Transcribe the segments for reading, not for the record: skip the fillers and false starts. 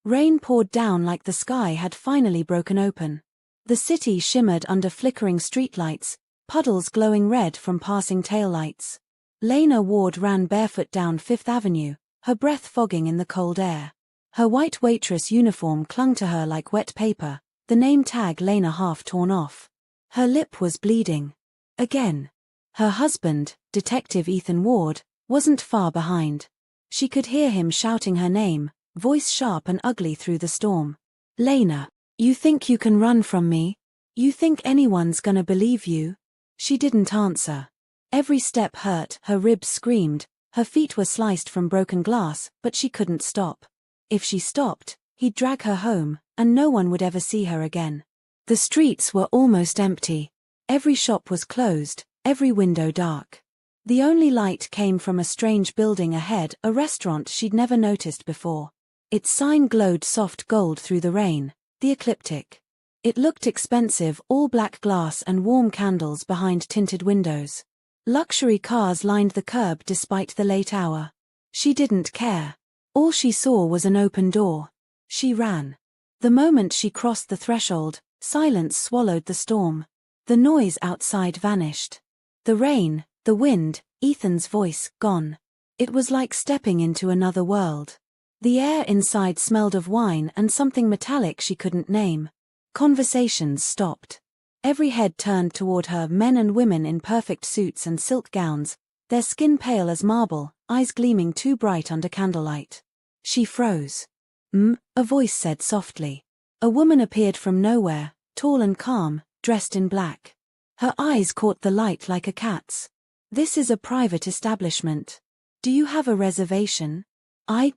Rain poured down like the sky had finally broken open. The city shimmered under flickering streetlights, puddles glowing red from passing taillights. Lena Ward ran barefoot down Fifth Avenue, her breath fogging in the cold air. Her white waitress uniform clung to her like wet paper, the name tag Lena half torn off. Her lip was bleeding. Again. Her husband, Detective Ethan Ward, wasn't far behind. She could hear him shouting her name, voice sharp and ugly through the storm. "Lena, you think you can run from me? You think anyone's gonna believe you?" She didn't answer. Every step hurt, her ribs screamed, her feet were sliced from broken glass, but she couldn't stop. If she stopped, he'd drag her home, and no one would ever see her again. The streets were almost empty. Every shop was closed, every window dark. The only light came from a strange building ahead, a restaurant she'd never noticed before. Its sign glowed soft gold through the rain, the Ecliptic. It looked expensive, all black glass and warm candles behind tinted windows. Luxury cars lined the curb despite the late hour. She didn't care. All she saw was an open door. She ran. The moment she crossed the threshold, silence swallowed the storm. The noise outside vanished. The rain, the wind, Ethan's voice, gone. It was like stepping into another world. The air inside smelled of wine and something metallic she couldn't name. Conversations stopped. Every head turned toward her, men and women in perfect suits and silk gowns, their skin pale as marble, eyes gleaming too bright under candlelight. She froze. A voice said softly. A woman appeared from nowhere, tall and calm, dressed in black. Her eyes caught the light like a cat's. "This is a private establishment. Do you have a reservation?"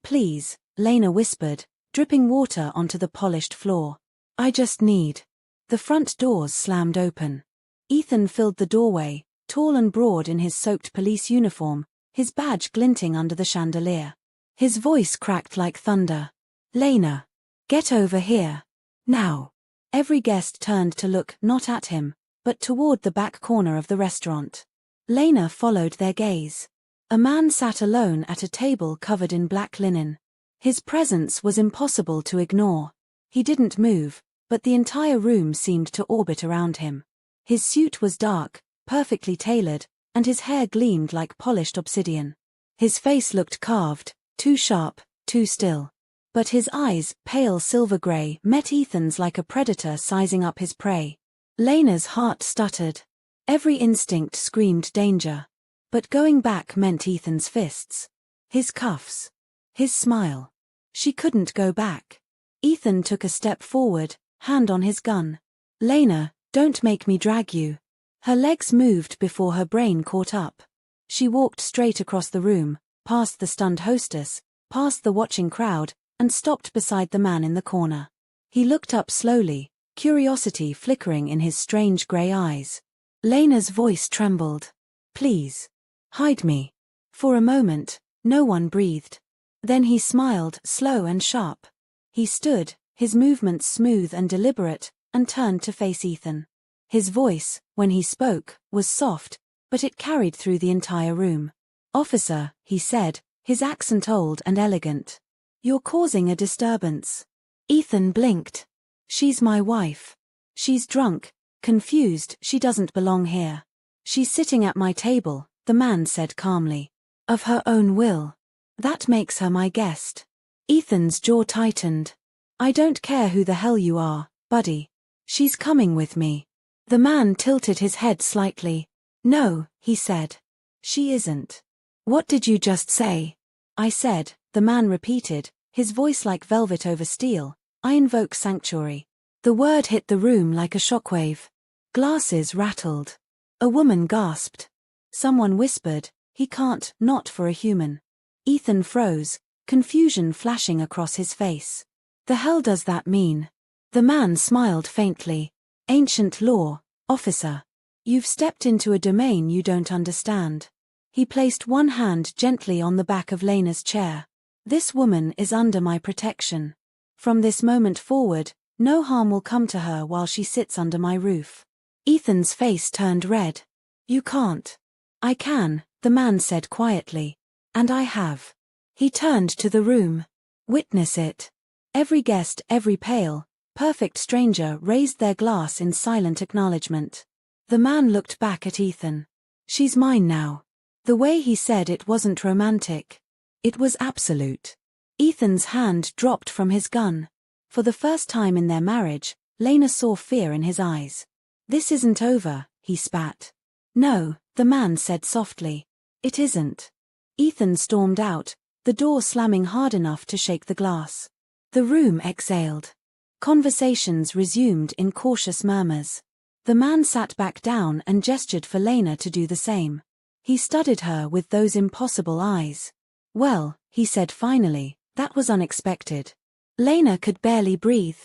Please," Lena whispered, dripping water onto the polished floor. "I just need." The front doors slammed open. Ethan filled the doorway, tall and broad in his soaked police uniform, his badge glinting under the chandelier. His voice cracked like thunder. "Lena, get over here. Now." Every guest turned to look, not at him, but toward the back corner of the restaurant. Lena followed their gaze. A man sat alone at a table covered in black linen. His presence was impossible to ignore. He didn't move, but the entire room seemed to orbit around him. His suit was dark, perfectly tailored, and his hair gleamed like polished obsidian. His face looked carved, too sharp, too still. But his eyes, pale silver gray, met Ethan's like a predator sizing up his prey. Lena's heart stuttered. Every instinct screamed danger. But going back meant Ethan's fists. His cuffs. His smile. She couldn't go back. Ethan took a step forward, hand on his gun. "Lena, don't make me drag you." Her legs moved before her brain caught up. She walked straight across the room, past the stunned hostess, past the watching crowd, and stopped beside the man in the corner. He looked up slowly, curiosity flickering in his strange gray eyes. Lena's voice trembled. "Please. Hide me." For a moment, no one breathed. Then he smiled, slow and sharp. He stood, his movements smooth and deliberate, and turned to face Ethan. His voice, when he spoke, was soft, but it carried through the entire room. "Officer," he said, his accent old and elegant. "You're causing a disturbance." Ethan blinked. "She's my wife. She's drunk, confused, she doesn't belong here. She's sitting at my table," the man said calmly. "Of her own will. That makes her my guest." Ethan's jaw tightened. "I don't care who the hell you are, buddy. She's coming with me." The man tilted his head slightly. "No," he said. "She isn't." "What did you just say?" "I said," the man repeated, his voice like velvet over steel, "I invoke sanctuary." The word hit the room like a shockwave. Glasses rattled. A woman gasped. Someone whispered, "He can't, not for a human." Ethan froze, confusion flashing across his face. "The hell does that mean?" The man smiled faintly. "Ancient law, officer. You've stepped into a domain you don't understand." He placed one hand gently on the back of Lena's chair. "This woman is under my protection. From this moment forward, no harm will come to her while she sits under my roof." Ethan's face turned red. "You can't." "I can," the man said quietly. "And I have." He turned to the room. "Witness it." Every guest, every pale, perfect stranger raised their glass in silent acknowledgement. The man looked back at Ethan. "She's mine now." The way he said it wasn't romantic. It was absolute. Ethan's hand dropped from his gun. For the first time in their marriage, Lena saw fear in his eyes. "This isn't over," he spat. "No," the man said softly. "It isn't." Ethan stormed out, the door slamming hard enough to shake the glass. The room exhaled. Conversations resumed in cautious murmurs. The man sat back down and gestured for Lena to do the same. He studied her with those impossible eyes. "Well," he said finally, "that was unexpected." Lena could barely breathe.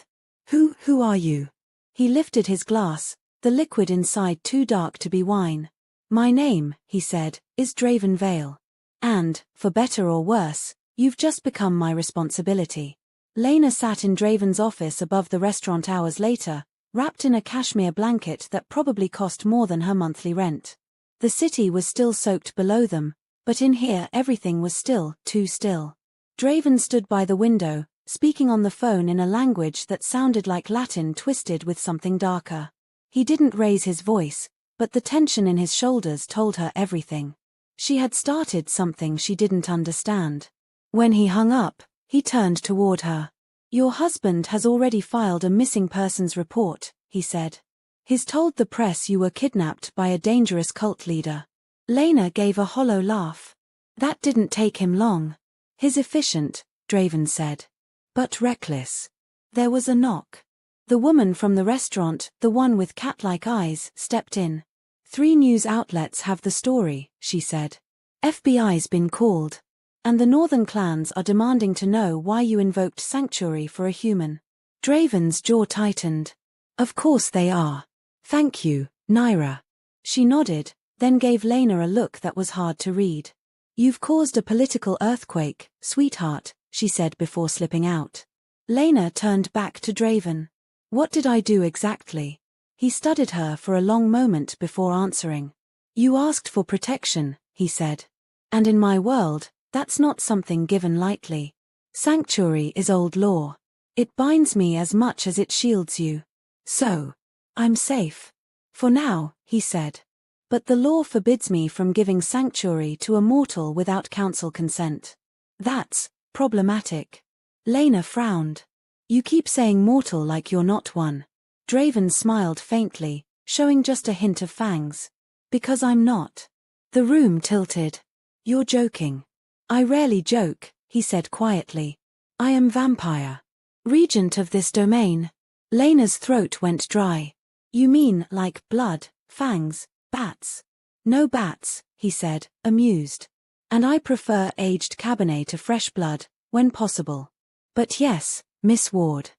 Who are you?" He lifted his glass, the liquid inside too dark to be wine. "My name," he said, "is Draven Vale. And, for better or worse, you've just become my responsibility." Lena sat in Draven's office above the restaurant hours later, wrapped in a cashmere blanket that probably cost more than her monthly rent. The city was still soaked below them, but in here everything was still, too still. Draven stood by the window, speaking on the phone in a language that sounded like Latin twisted with something darker. He didn't raise his voice, but the tension in his shoulders told her everything. She had started something she didn't understand. When he hung up, he turned toward her. "Your husband has already filed a missing persons report," he said. "He's told the press you were kidnapped by a dangerous cult leader." Lena gave a hollow laugh. "That didn't take him long. He's efficient," Draven said. "But reckless." There was a knock. The woman from the restaurant, the one with cat-like eyes, stepped in. "3 news outlets have the story," she said. "FBI's been called. And the northern clans are demanding to know why you invoked sanctuary for a human." Draven's jaw tightened. "Of course they are. Thank you, Naira." She nodded, then gave Lena a look that was hard to read. "You've caused a political earthquake, sweetheart," she said before slipping out. Lena turned back to Draven. "What did I do exactly?" He studied her for a long moment before answering. "You asked for protection," he said. "And in my world, that's not something given lightly. Sanctuary is old law. It binds me as much as it shields you. So, I'm safe. For now," he said. "But the law forbids me from giving sanctuary to a mortal without council consent. That's problematic." Lena frowned. "You keep saying mortal like you're not one." Draven smiled faintly, showing just a hint of fangs. "Because I'm not." The room tilted. "You're joking." "I rarely joke," he said quietly. "I am vampire. Regent of this domain." Lena's throat went dry. "You mean like blood, fangs, bats?" "No bats," he said, amused. "And I prefer aged cabernet to fresh blood, when possible. But yes, Miss Ward.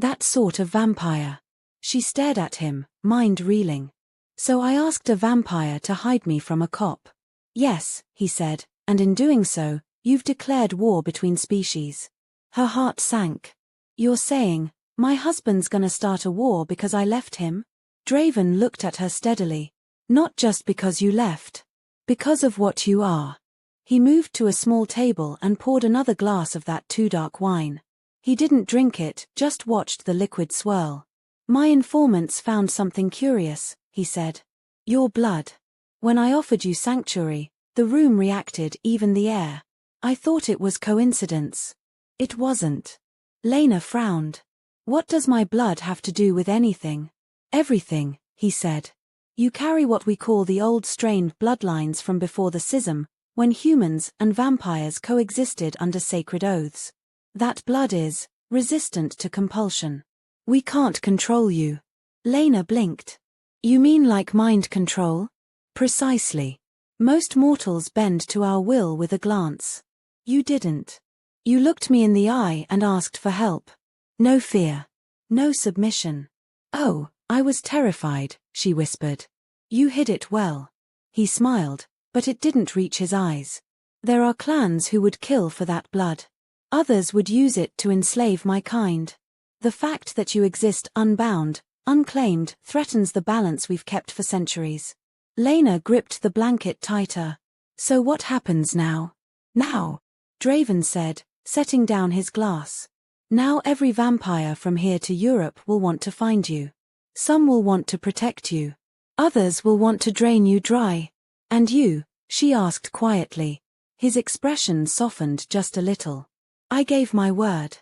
That sort of vampire." She stared at him, mind reeling. "So I asked a vampire to hide me from a cop." "Yes," he said, "and in doing so, you've declared war between species." Her heart sank. "You're saying, my husband's gonna start a war because I left him?" Draven looked at her steadily. "Not just because you left. Because of what you are." He moved to a small table and poured another glass of that too dark wine. He didn't drink it, just watched the liquid swirl. "My informants found something curious," he said. "Your blood. When I offered you sanctuary, the room reacted, even the air. I thought it was coincidence. It wasn't." Lena frowned. "What does my blood have to do with anything?" "Everything," he said. "You carry what we call the old strained bloodlines from before the schism, when humans and vampires coexisted under sacred oaths. That blood is resistant to compulsion. We can't control you." Lena blinked. "You mean like mind control?" "Precisely. Most mortals bend to our will with a glance. You didn't. You looked me in the eye and asked for help. No fear. No submission." "Oh, I was terrified," she whispered. "You hid it well." He smiled, but it didn't reach his eyes. "There are clans who would kill for that blood. Others would use it to enslave my kind. The fact that you exist unbound, unclaimed, threatens the balance we've kept for centuries." Lena gripped the blanket tighter. "So what happens now?" "Now," Draven said, setting down his glass. Now every vampire from here to Europe will want to find you. Some will want to protect you. Others will want to drain you dry. And you? She asked quietly. His expression softened just a little. I gave my word.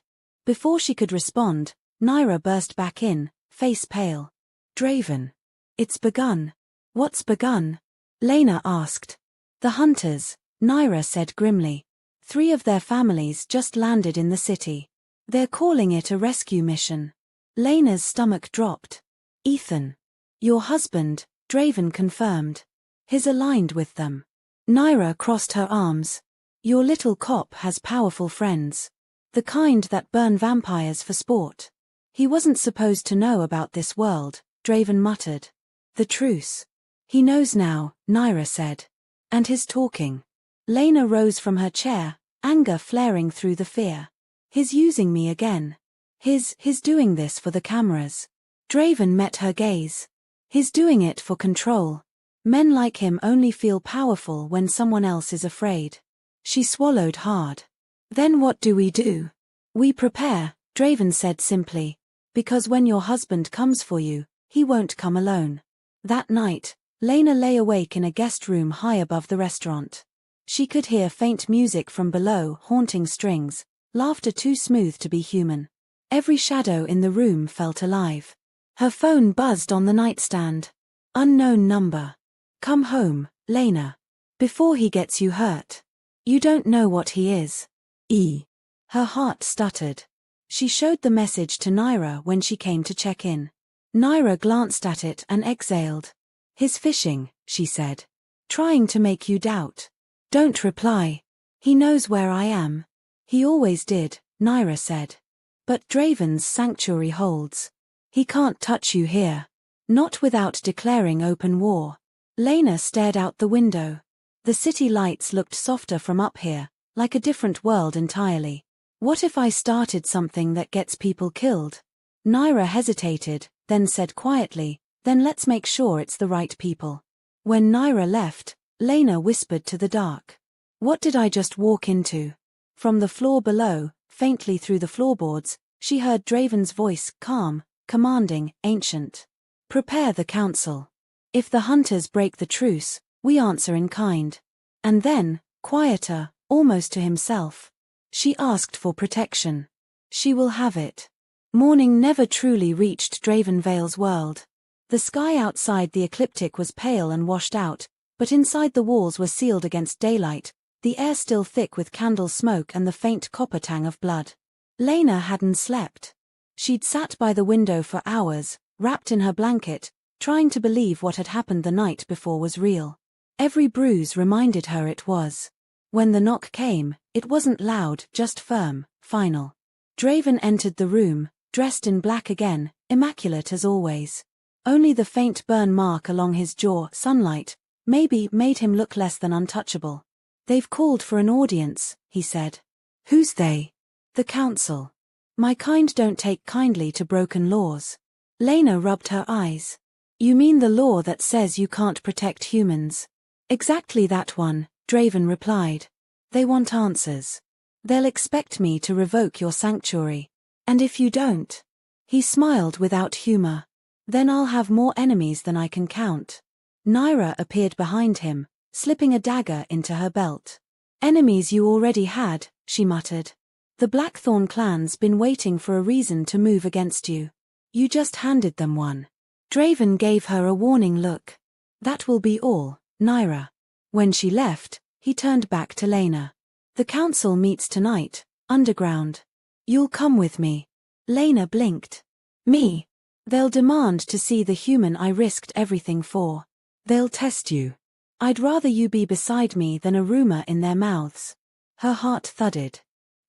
Before she could respond, Naira burst back in, face pale. Draven. It's begun. What's begun? Lena asked. The hunters, Naira said grimly. 3 of their families just landed in the city. They're calling it a rescue mission. Lena's stomach dropped. Ethan. Your husband, Draven confirmed. He's aligned with them. Naira crossed her arms. Your little cop has powerful friends. The kind that burn vampires for sport. He wasn't supposed to know about this world, Draven muttered. The truce. He knows now, Naira said. And he's talking. Lena rose from her chair, anger flaring through the fear. He's using me again. He's doing this for the cameras. Draven met her gaze. He's doing it for control. Men like him only feel powerful when someone else is afraid. She swallowed hard. Then what do? We prepare, Draven said simply. Because when your husband comes for you, he won't come alone. That night, Lena lay awake in a guest room high above the restaurant. She could hear faint music from below, haunting strings, laughter too smooth to be human. Every shadow in the room felt alive. Her phone buzzed on the nightstand. Unknown number. Come home, Lena. Before he gets you hurt. You don't know what he is. Her heart stuttered. She showed the message to Naira when she came to check in. Naira glanced at it and exhaled. He's fishing, she said. Trying to make you doubt. Don't reply. He knows where I am. He always did, Naira said. But Draven's sanctuary holds. He can't touch you here. Not without declaring open war. Lena stared out the window. The city lights looked softer from up here, like a different world entirely. What if I started something that gets people killed? Naira hesitated, then said quietly, then let's make sure it's the right people. When Naira left, Lena whispered to the dark. What did I just walk into? From the floor below, faintly through the floorboards, she heard Draven's voice, calm, commanding, ancient. Prepare the council. If the hunters break the truce, we answer in kind. And then, quieter, almost to himself. She asked for protection. She will have it. Morning never truly reached Dravenvale's world. The sky outside the ecliptic was pale and washed out, but inside the walls were sealed against daylight, the air still thick with candle smoke and the faint copper tang of blood. Lena hadn't slept. She'd sat by the window for hours, wrapped in her blanket, trying to believe what had happened the night before was real. Every bruise reminded her it was. When the knock came, it wasn't loud, just firm, final. Draven entered the room, dressed in black again, immaculate as always. Only the faint burn mark along his jaw, sunlight, maybe made him look less than untouchable. They've called for an audience, he said. Who's they? The council. My kind don't take kindly to broken laws. Lena rubbed her eyes. You mean the law that says you can't protect humans? Exactly that one, Draven replied. They want answers. They'll expect me to revoke your sanctuary. And if you don't? He smiled without humor. Then I'll have more enemies than I can count. Naira appeared behind him, slipping a dagger into her belt. Enemies you already had, she muttered. The Blackthorn clan's been waiting for a reason to move against you. You just handed them one. Draven gave her a warning look. That will be all, Naira. When she left, he turned back to Lena. The council meets tonight, underground. You'll come with me. Lena blinked. Me? They'll demand to see the human I risked everything for. They'll test you. I'd rather you be beside me than a rumor in their mouths. Her heart thudded.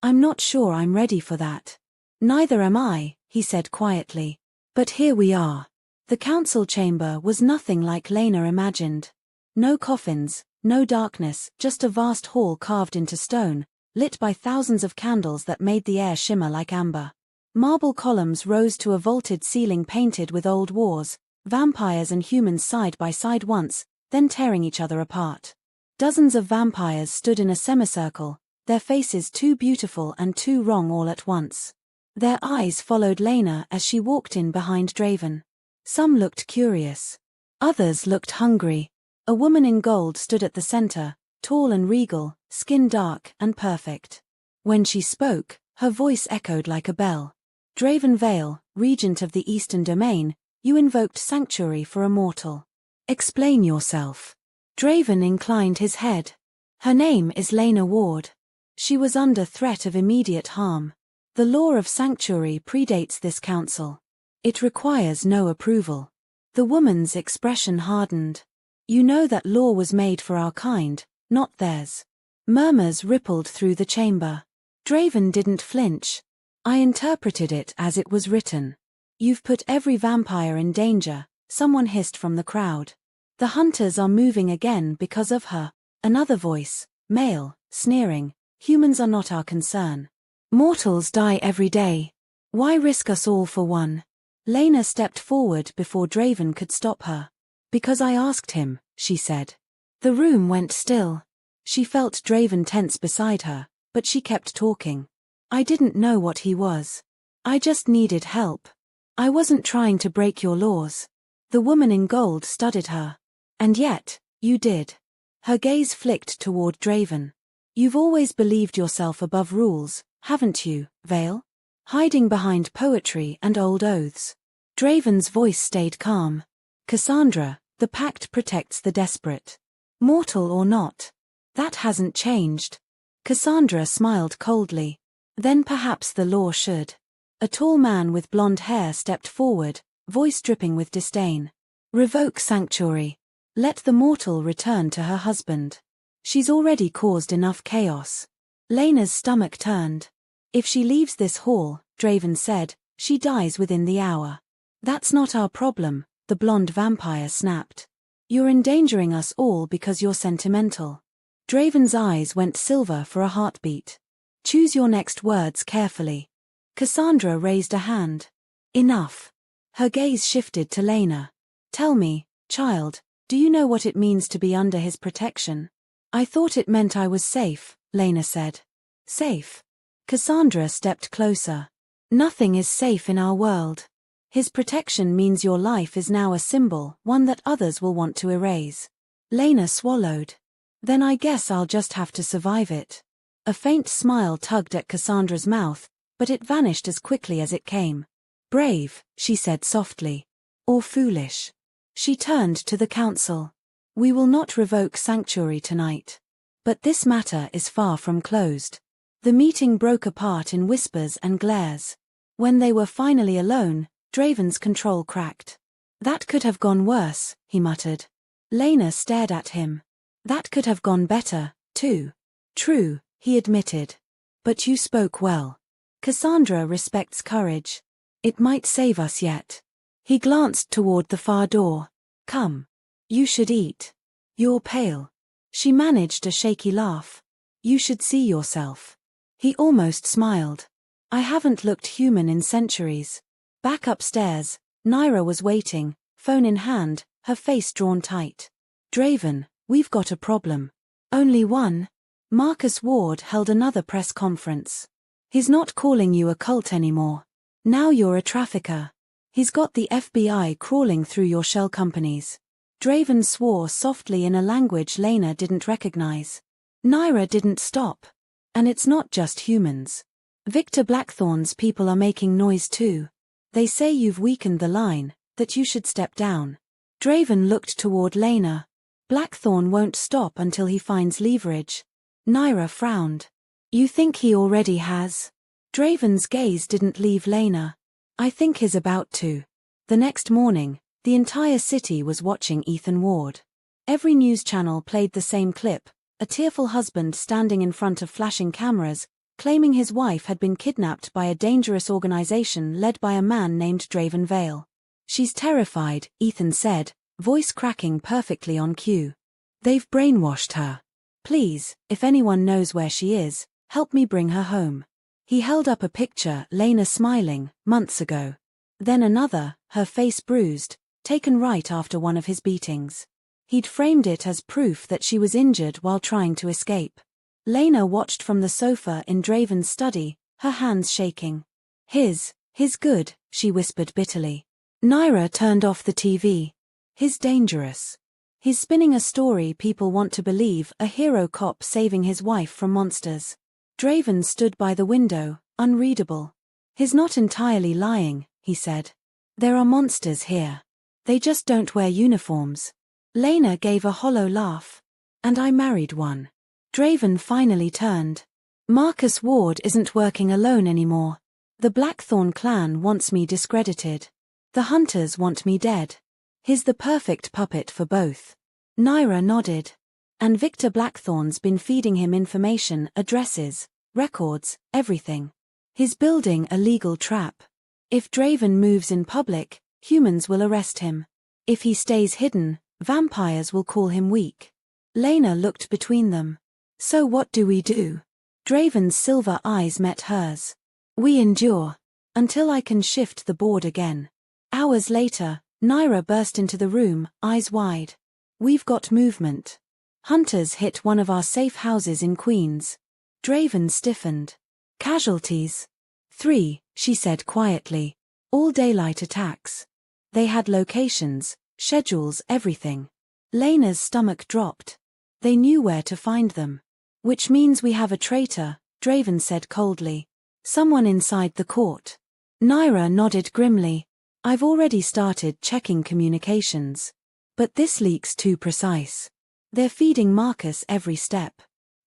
I'm not sure I'm ready for that. Neither am I, he said quietly. But here we are. The council chamber was nothing like Lena imagined. No coffins, no darkness, just a vast hall carved into stone, lit by thousands of candles that made the air shimmer like amber. Marble columns rose to a vaulted ceiling painted with old wars, vampires and humans side by side once, then tearing each other apart. Dozens of vampires stood in a semicircle, their faces too beautiful and too wrong all at once. Their eyes followed Lena as she walked in behind Draven. Some looked curious. Others looked hungry. A woman in gold stood at the center, tall and regal, skin dark and perfect. When she spoke, her voice echoed like a bell. Draven Vale, regent of the Eastern Domain, you invoked sanctuary for a mortal. Explain yourself. Draven inclined his head. Her name is Lena Ward. She was under threat of immediate harm. The law of sanctuary predates this council. It requires no approval. The woman's expression hardened. You know that law was made for our kind, not theirs. Murmurs rippled through the chamber. Draven didn't flinch. I interpreted it as it was written. You've put every vampire in danger, someone hissed from the crowd. The hunters are moving again because of her. Another voice, male, sneering. Humans are not our concern. Mortals die every day. Why risk us all for one? Lena stepped forward before Draven could stop her. Because I asked him, she said. The room went still. She felt Draven tense beside her, but she kept talking. I didn't know what he was. I just needed help. I wasn't trying to break your laws. The woman in gold studied her. And yet, you did. Her gaze flicked toward Draven. You've always believed yourself above rules, haven't you, Vale? Hiding behind poetry and old oaths. Draven's voice stayed calm. Cassandra, the pact protects the desperate. Mortal or not. That hasn't changed. Cassandra smiled coldly. Then perhaps the law should. A tall man with blonde hair stepped forward, voice dripping with disdain. Revoke sanctuary. Let the mortal return to her husband. She's already caused enough chaos. Lena's stomach turned. If she leaves this hall, Draven said, she dies within the hour. That's not our problem, the blonde vampire snapped. You're endangering us all because you're sentimental. Draven's eyes went silver for a heartbeat. Choose your next words carefully. Cassandra raised a hand. Enough. Her gaze shifted to Lena. Tell me, child, do you know what it means to be under his protection? I thought it meant I was safe, Lena said. Safe? Cassandra stepped closer. Nothing is safe in our world. His protection means your life is now a symbol, one that others will want to erase. Lena swallowed. Then I guess I'll just have to survive it. A faint smile tugged at Cassandra's mouth, but it vanished as quickly as it came. Brave, she said softly. Or foolish. She turned to the council. We will not revoke sanctuary tonight. But this matter is far from closed. The meeting broke apart in whispers and glares. When they were finally alone, Draven's control cracked. That could have gone worse, he muttered. Lena stared at him. That could have gone better, too. True, he admitted. But you spoke well. Cassandra respects courage. It might save us yet. He glanced toward the far door. Come. You should eat. You're pale. She managed a shaky laugh. You should see yourself. He almost smiled. I haven't looked human in centuries. Back upstairs, Naira was waiting, phone in hand, her face drawn tight. Draven, we've got a problem. Only one? Marcus Ward held another press conference. He's not calling you a cult anymore. Now you're a trafficker. He's got the FBI crawling through your shell companies. Draven swore softly in a language Lena didn't recognize. Naira didn't stop. And it's not just humans. Victor Blackthorn's people are making noise too. They say you've weakened the line, that you should step down. Draven looked toward Lena. Blackthorn won't stop until he finds leverage. Naira frowned. You think he already has? Draven's gaze didn't leave Lena. I think he's about to. The next morning, the entire city was watching Ethan Ward. Every news channel played the same clip, a tearful husband standing in front of flashing cameras, claiming his wife had been kidnapped by a dangerous organization led by a man named Draven Vale. She's terrified, Ethan said, voice cracking perfectly on cue. They've brainwashed her. Please, if anyone knows where she is, help me bring her home. He held up a picture, Lena smiling, months ago. Then another, her face bruised, taken right after one of his beatings. He'd framed it as proof that she was injured while trying to escape. Lena watched from the sofa in Draven's study, her hands shaking. His good, she whispered bitterly. Naira turned off the TV. His dangerous. He's spinning a story people want to believe, a hero cop saving his wife from monsters. Draven stood by the window, unreadable. He's not entirely lying, he said. There are monsters here. They just don't wear uniforms. Lena gave a hollow laugh. And I married one. Draven finally turned. Marcus Ward isn't working alone anymore. The Blackthorn clan wants me discredited. The hunters want me dead. He's the perfect puppet for both. Naira nodded. And Victor Blackthorn's been feeding him information, addresses, records, everything. He's building a legal trap. If Draven moves in public, humans will arrest him. If he stays hidden, vampires will call him weak. Lena looked between them. So what do we do? Draven's silver eyes met hers. We endure. Until I can shift the board again. Hours later, Naira burst into the room, eyes wide. We've got movement. Hunters hit one of our safe houses in Queens. Draven stiffened. Casualties. 3, she said quietly. All daylight attacks. They had locations, schedules, everything. Lena's stomach dropped. They knew where to find them. Which means we have a traitor, Draven said coldly. Someone inside the court. Naira nodded grimly. I've already started checking communications. But this leak's too precise. They're feeding Marcus every step.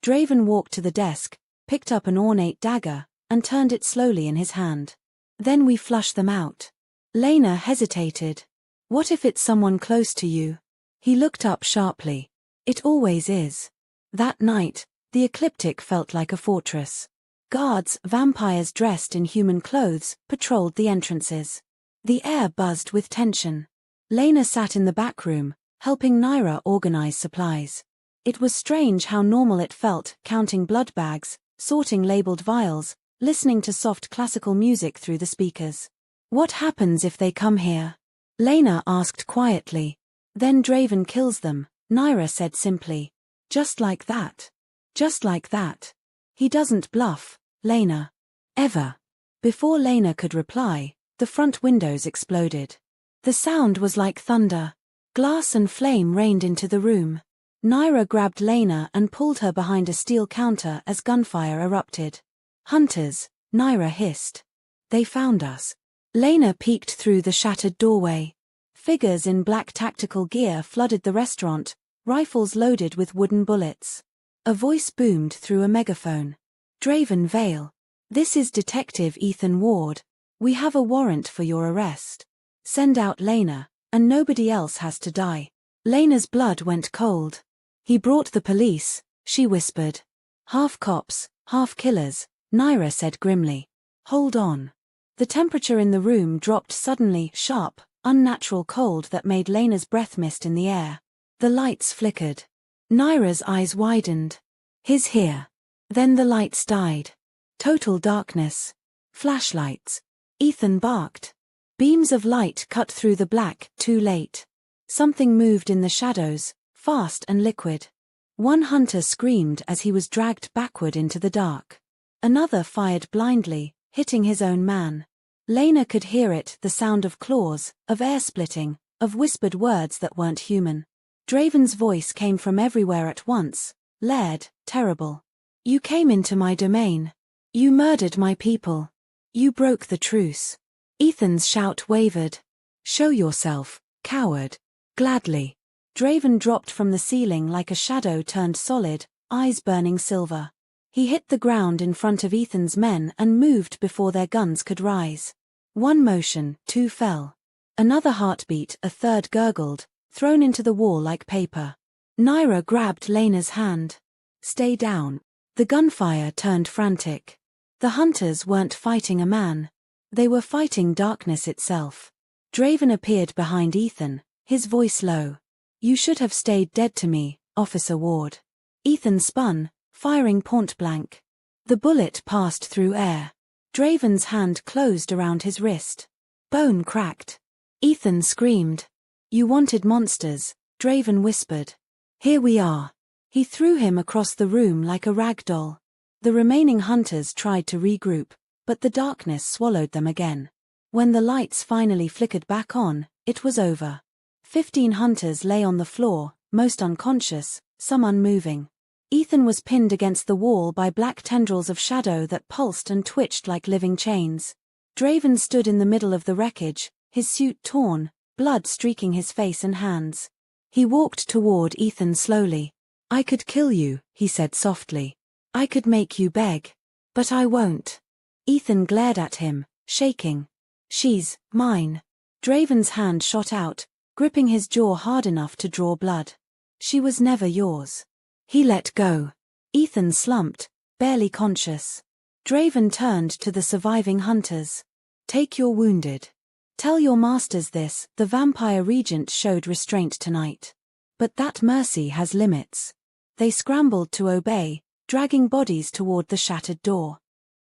Draven walked to the desk, picked up an ornate dagger, and turned it slowly in his hand. Then we flush them out. Lena hesitated. What if it's someone close to you? He looked up sharply. It always is. That night, the ecliptic felt like a fortress. Guards, vampires dressed in human clothes, patrolled the entrances. The air buzzed with tension. Lena sat in the back room, helping Naira organize supplies. It was strange how normal it felt, counting blood bags, sorting labeled vials, listening to soft classical music through the speakers. What happens if they come here? Lena asked quietly. Then Draven kills them, Naira said simply. Just like that. Just like that. He doesn't bluff, Lena. Ever. Before Lena could reply, the front windows exploded. The sound was like thunder. Glass and flame rained into the room. Naira grabbed Lena and pulled her behind a steel counter as gunfire erupted. Hunters, Naira hissed. They found us. Lena peeked through the shattered doorway. Figures in black tactical gear flooded the restaurant, rifles loaded with wooden bullets. A voice boomed through a megaphone. Draven Vale. This is Detective Ethan Ward. We have a warrant for your arrest. Send out Lena, and nobody else has to die. Lena's blood went cold. He brought the police, she whispered. Half cops, half killers, Naira said grimly. Hold on. The temperature in the room dropped suddenly, sharp, unnatural cold that made Lena's breath mist in the air. The lights flickered. Naira's eyes widened. He's here. Then the lights died. Total darkness. Flashlights. Ethan barked. Beams of light cut through the black, too late. Something moved in the shadows, fast and liquid. One hunter screamed as he was dragged backward into the dark. Another fired blindly, hitting his own man. Lena could hear it, the sound of claws, of air splitting, of whispered words that weren't human. Draven's voice came from everywhere at once, layered, terrible. You came into my domain. You murdered my people. You broke the truce. Ethan's shout wavered. Show yourself, coward. Gladly. Draven dropped from the ceiling like a shadow turned solid, eyes burning silver. He hit the ground in front of Ethan's men and moved before their guns could rise. One motion, 2 fell. Another heartbeat, a third gurgled, thrown into the wall like paper. Naira grabbed Lena's hand. Stay down. The gunfire turned frantic. The hunters weren't fighting a man. They were fighting darkness itself. Draven appeared behind Ethan, his voice low. You should have stayed dead to me, Officer Ward. Ethan spun, firing point blank. The bullet passed through air. Draven's hand closed around his wrist. Bone cracked. Ethan screamed. You wanted monsters, Draven whispered. Here we are. He threw him across the room like a rag doll. The remaining hunters tried to regroup, but the darkness swallowed them again. When the lights finally flickered back on, it was over. 15 hunters lay on the floor, most unconscious, some unmoving. Ethan was pinned against the wall by black tendrils of shadow that pulsed and twitched like living chains. Draven stood in the middle of the wreckage, his suit torn, blood streaking his face and hands. He walked toward Ethan slowly. "I could kill you," he said softly. "I could make you beg. But I won't." Ethan glared at him, shaking. "She's mine." Draven's hand shot out, gripping his jaw hard enough to draw blood. "She was never yours." He let go. Ethan slumped, barely conscious. Draven turned to the surviving hunters. "Take your wounded. Tell your masters this." The vampire regent showed restraint tonight. But that mercy has limits. They scrambled to obey, dragging bodies toward the shattered door.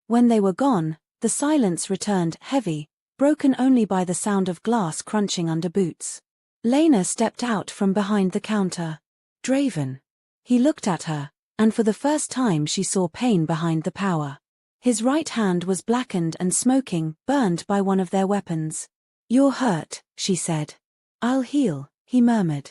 When they were gone, the silence returned, heavy, broken only by the sound of glass crunching under boots. Lena stepped out from behind the counter. "Draven." He looked at her, and for the first time she saw pain behind the power. His right hand was blackened and smoking, burned by one of their weapons. "You're hurt," she said. "I'll heal," he murmured.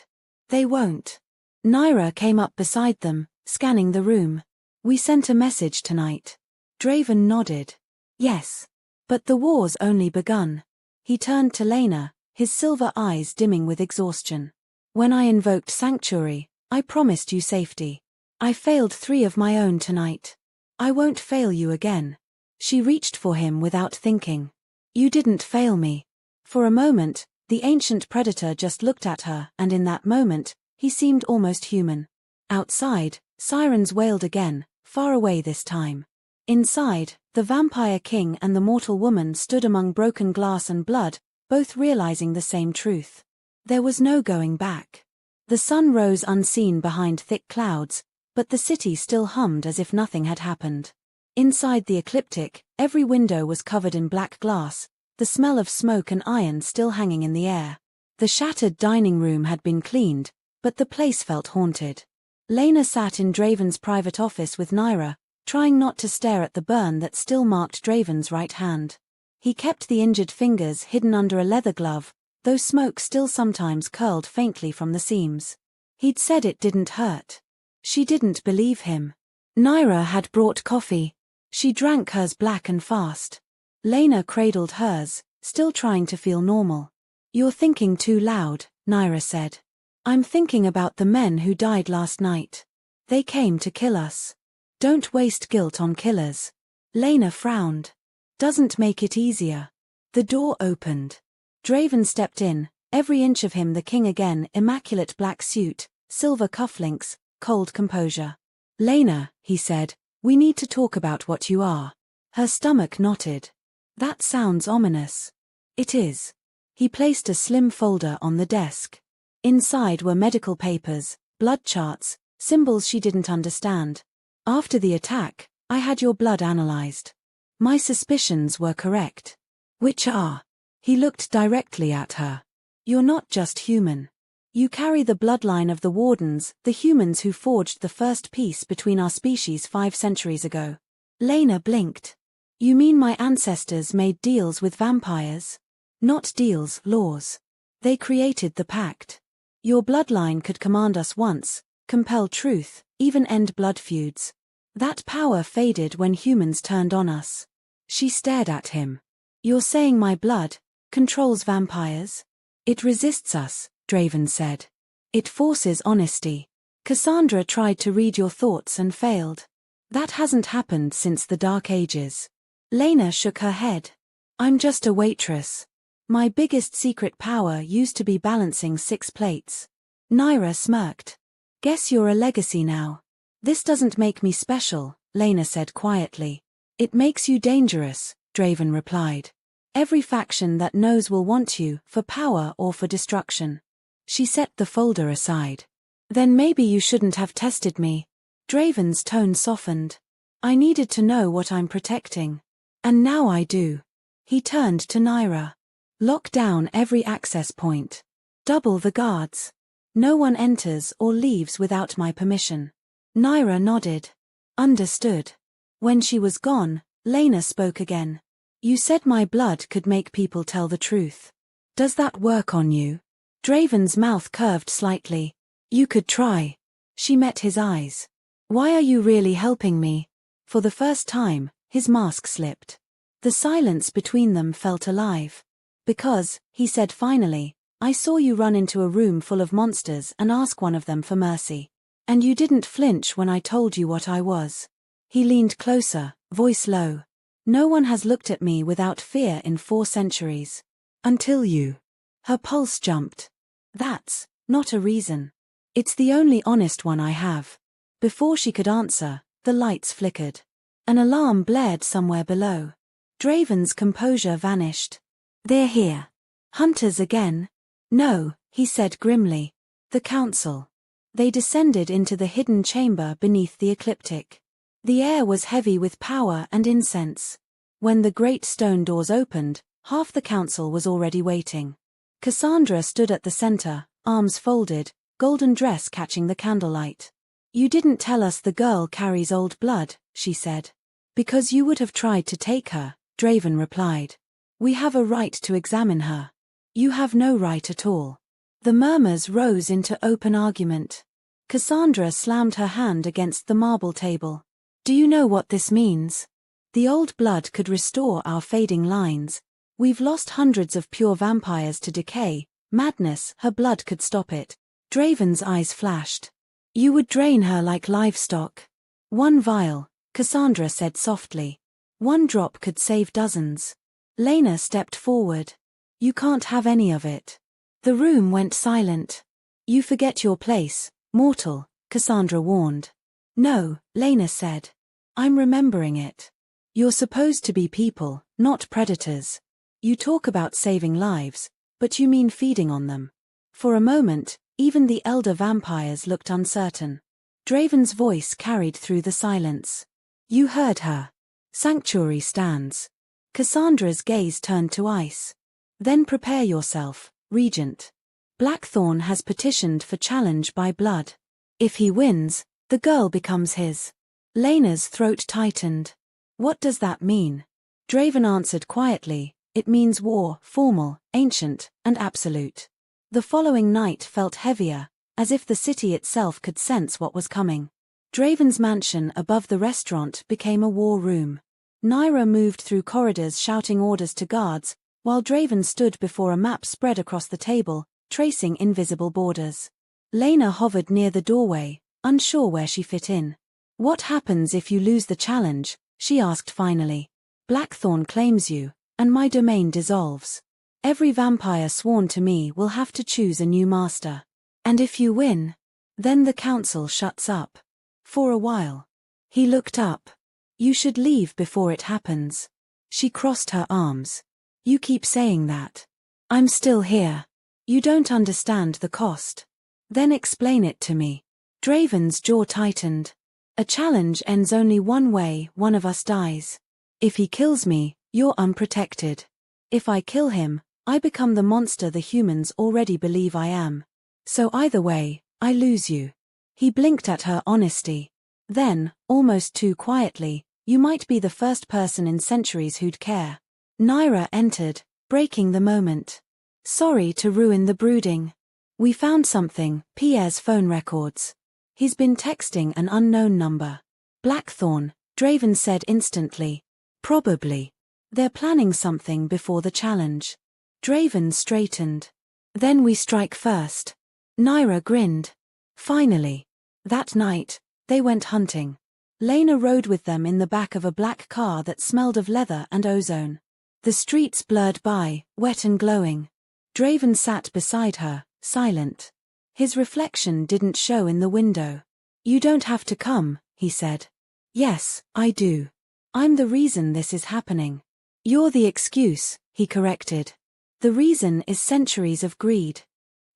"They won't." Naira came up beside them, scanning the room. "We sent a message tonight." Draven nodded. "Yes. But the war's only begun." He turned to Lena, his silver eyes dimming with exhaustion. "When I invoked sanctuary, I promised you safety. I failed 3 of my own tonight. I won't fail you again." She reached for him without thinking. "You didn't fail me." For a moment, the ancient predator just looked at her, and in that moment, he seemed almost human. Outside, sirens wailed again, far away this time. Inside, the vampire king and the mortal woman stood among broken glass and blood, both realizing the same truth. There was no going back. The sun rose unseen behind thick clouds, but the city still hummed as if nothing had happened. Inside the ecliptic, every window was covered in black glass, the smell of smoke and iron still hanging in the air. The shattered dining room had been cleaned, but the place felt haunted. Lena sat in Draven's private office with Naira, trying not to stare at the burn that still marked Draven's right hand. He kept the injured fingers hidden under a leather glove, though smoke still sometimes curled faintly from the seams. He'd said it didn't hurt. She didn't believe him. Naira had brought coffee. She drank hers black and fast. Lena cradled hers, still trying to feel normal. "You're thinking too loud," Naira said. "I'm thinking about the men who died last night. They came to kill us. Don't waste guilt on killers." Lena frowned. "Doesn't make it easier." The door opened. Draven stepped in, every inch of him the king again, immaculate black suit, silver cufflinks, cold composure. "Lena," he said, "we need to talk about what you are." Her stomach knotted. "That sounds ominous." "It is." He placed a slim folder on the desk. Inside were medical papers, blood charts, symbols she didn't understand. "After the attack, I had your blood analyzed. My suspicions were correct." "Which are?" He looked directly at her. "You're not just human. You carry the bloodline of the Wardens, the humans who forged the first peace between our species 5 centuries ago." Lena blinked. "You mean my ancestors made deals with vampires?" "Not deals, laws. They created the pact. Your bloodline could command us once, compel truth, even end blood feuds. That power faded when humans turned on us." She stared at him. "You're saying my blood controls vampires?" "It resists us," Draven said. "It forces honesty. Cassandra tried to read your thoughts and failed. That hasn't happened since the Dark Ages." Lena shook her head. "I'm just a waitress. My biggest secret power used to be balancing 6 plates." Naira smirked. "Guess you're a legacy now." "This doesn't make me special," Lena said quietly. "It makes you dangerous," Draven replied. "Every faction that knows will want you, for power or for destruction." She set the folder aside. "Then maybe you shouldn't have tested me." Draven's tone softened. "I needed to know what I'm protecting. And now I do." He turned to Naira. "Lock down every access point. Double the guards. No one enters or leaves without my permission." Naira nodded. "Understood." When she was gone, Lena spoke again. You said my blood could make people tell the truth. Does that work on you? Draven's mouth curved slightly. You could try. She met his eyes. Why are you really helping me? For the first time, his mask slipped. The silence between them felt alive. Because, he said finally, I saw you run into a room full of monsters and ask one of them for mercy. And you didn't flinch when I told you what I was. He leaned closer, voice low. No one has looked at me without fear in 4 centuries. Until you. Her pulse jumped. That's not a reason. It's the only honest one I have. Before she could answer, the lights flickered. An alarm blared somewhere below. Draven's composure vanished. They're here. Hunters again? No, he said grimly. The council. They descended into the hidden chamber beneath the ecliptic. The air was heavy with power and incense. When the great stone doors opened, half the council was already waiting. Cassandra stood at the center, arms folded, golden dress catching the candlelight. You didn't tell us the girl carries old blood, she said. Because you would have tried to take her, Draven replied. We have a right to examine her. You have no right at all. The murmurs rose into open argument. Cassandra slammed her hand against the marble table. Do you know what this means? The old blood could restore our fading lines. We've lost hundreds of pure vampires to decay, madness, her blood could stop it. Draven's eyes flashed. You would drain her like livestock. 1 vial, Cassandra said softly. 1 drop could save dozens. Lena stepped forward. You can't have any of it. The room went silent. You forget your place, mortal, Cassandra warned. No, Lena said. I'm remembering it. You're supposed to be people, not predators. You talk about saving lives, but you mean feeding on them. For a moment, even the elder vampires looked uncertain. Draven's voice carried through the silence. You heard her. Sanctuary stands. Cassandra's gaze turned to ice. Then prepare yourself, Regent. Blackthorn has petitioned for challenge by blood. If he wins, the girl becomes his. Lena's throat tightened. What does that mean? Draven answered quietly, it means war, formal, ancient, and absolute. The following night felt heavier, as if the city itself could sense what was coming. Draven's mansion above the restaurant became a war room. Naira moved through corridors shouting orders to guards, while Draven stood before a map spread across the table, tracing invisible borders. Lena hovered near the doorway, unsure where she fit in. What happens if you lose the challenge? She asked finally. Blackthorn claims you, and my domain dissolves. Every vampire sworn to me will have to choose a new master. And if you win, then the council shuts up. For a while. He looked up. You should leave before it happens. She crossed her arms. You keep saying that. I'm still here. You don't understand the cost. Then explain it to me. Draven's jaw tightened. A challenge ends only one way, one of us dies. If he kills me, you're unprotected. If I kill him, I become the monster the humans already believe I am. So either way, I lose you. He blinked at her honesty. Then, almost too quietly, you might be the first person in centuries who'd care. Naira entered, breaking the moment. Sorry to ruin the brooding. We found something, Pierre's phone records. He's been texting an unknown number. Blackthorn, Draven said instantly. Probably. They're planning something before the challenge. Draven straightened. Then we strike first. Naira grinned. Finally. That night, they went hunting. Lena rode with them in the back of a black car that smelled of leather and ozone. The streets blurred by, wet and glowing. Draven sat beside her, silent. His reflection didn't show in the window. You don't have to come, he said. Yes, I do. I'm the reason this is happening. You're the excuse, he corrected. The reason is centuries of greed.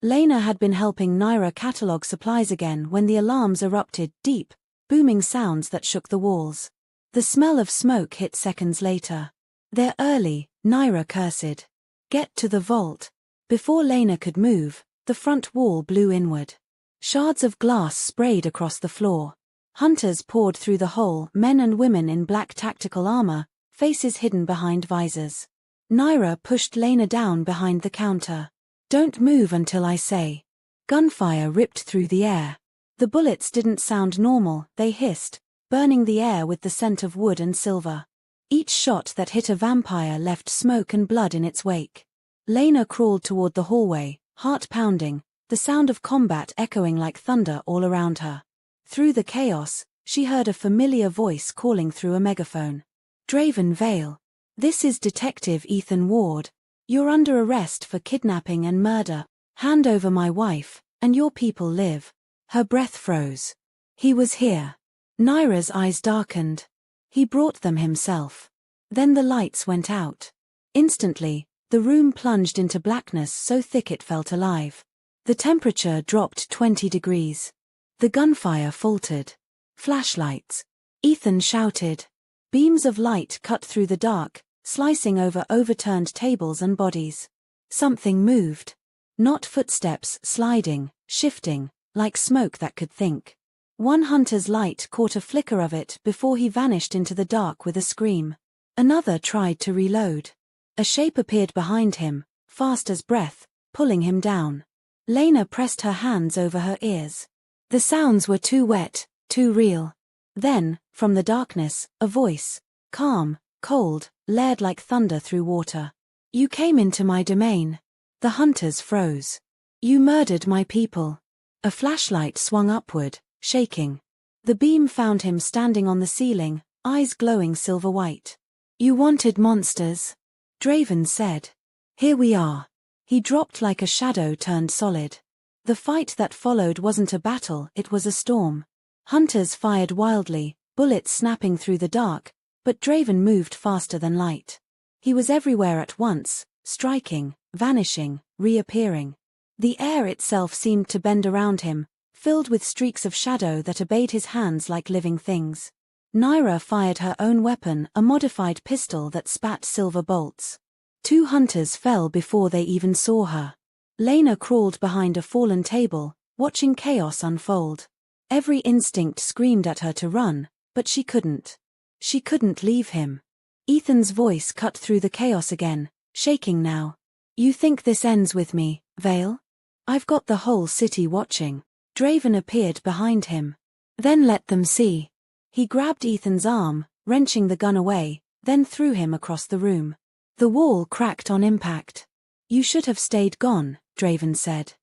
Lena had been helping Naira catalog supplies again when the alarms erupted, deep, booming sounds that shook the walls. The smell of smoke hit seconds later. They're early, Naira cursed. Get to the vault. Before Lena could move, the front wall blew inward. Shards of glass sprayed across the floor. Hunters poured through the hole, men and women in black tactical armor, faces hidden behind visors. Naira pushed Lena down behind the counter. "Don't move until I say." Gunfire ripped through the air. The bullets didn't sound normal, they hissed, burning the air with the scent of wood and silver. Each shot that hit a vampire left smoke and blood in its wake. Lena crawled toward the hallway, heart pounding, the sound of combat echoing like thunder all around her. Through the chaos, she heard a familiar voice calling through a megaphone. "Draven Vale. This is Detective Ethan Ward. You're under arrest for kidnapping and murder. Hand over my wife, and your people live." Her breath froze. He was here. Naira's eyes darkened. He brought them himself. Then the lights went out. Instantly, the room plunged into blackness so thick it felt alive. The temperature dropped 20 degrees. The gunfire faltered. "Flashlights!" Ethan shouted. Beams of light cut through the dark, slicing over overturned tables and bodies. Something moved. Not footsteps, sliding, shifting, like smoke that could think. One hunter's light caught a flicker of it before he vanished into the dark with a scream. Another tried to reload. A shape appeared behind him, fast as breath, pulling him down. Lena pressed her hands over her ears. The sounds were too wet, too real. Then, from the darkness, a voice, calm, cold, layered like thunder through water. "You came into my domain." The hunters froze. "You murdered my people." A flashlight swung upward, shaking. The beam found him standing on the ceiling, eyes glowing silver white. "You wanted monsters," Draven said. "Here we are." He dropped like a shadow turned solid. The fight that followed wasn't a battle, it was a storm. Hunters fired wildly, bullets snapping through the dark, but Draven moved faster than light. He was everywhere at once, striking, vanishing, reappearing. The air itself seemed to bend around him, filled with streaks of shadow that obeyed his hands like living things. Naira fired her own weapon, a modified pistol that spat silver bolts. 2 hunters fell before they even saw her. Lena crawled behind a fallen table, watching chaos unfold. Every instinct screamed at her to run, but she couldn't. She couldn't leave him. Ethan's voice cut through the chaos again, shaking now. "You think this ends with me, Vale? I've got the whole city watching." Draven appeared behind him. "Then let them see." He grabbed Ethan's arm, wrenching the gun away, then threw him across the room. The wall cracked on impact. "You should have stayed gone," Draven said.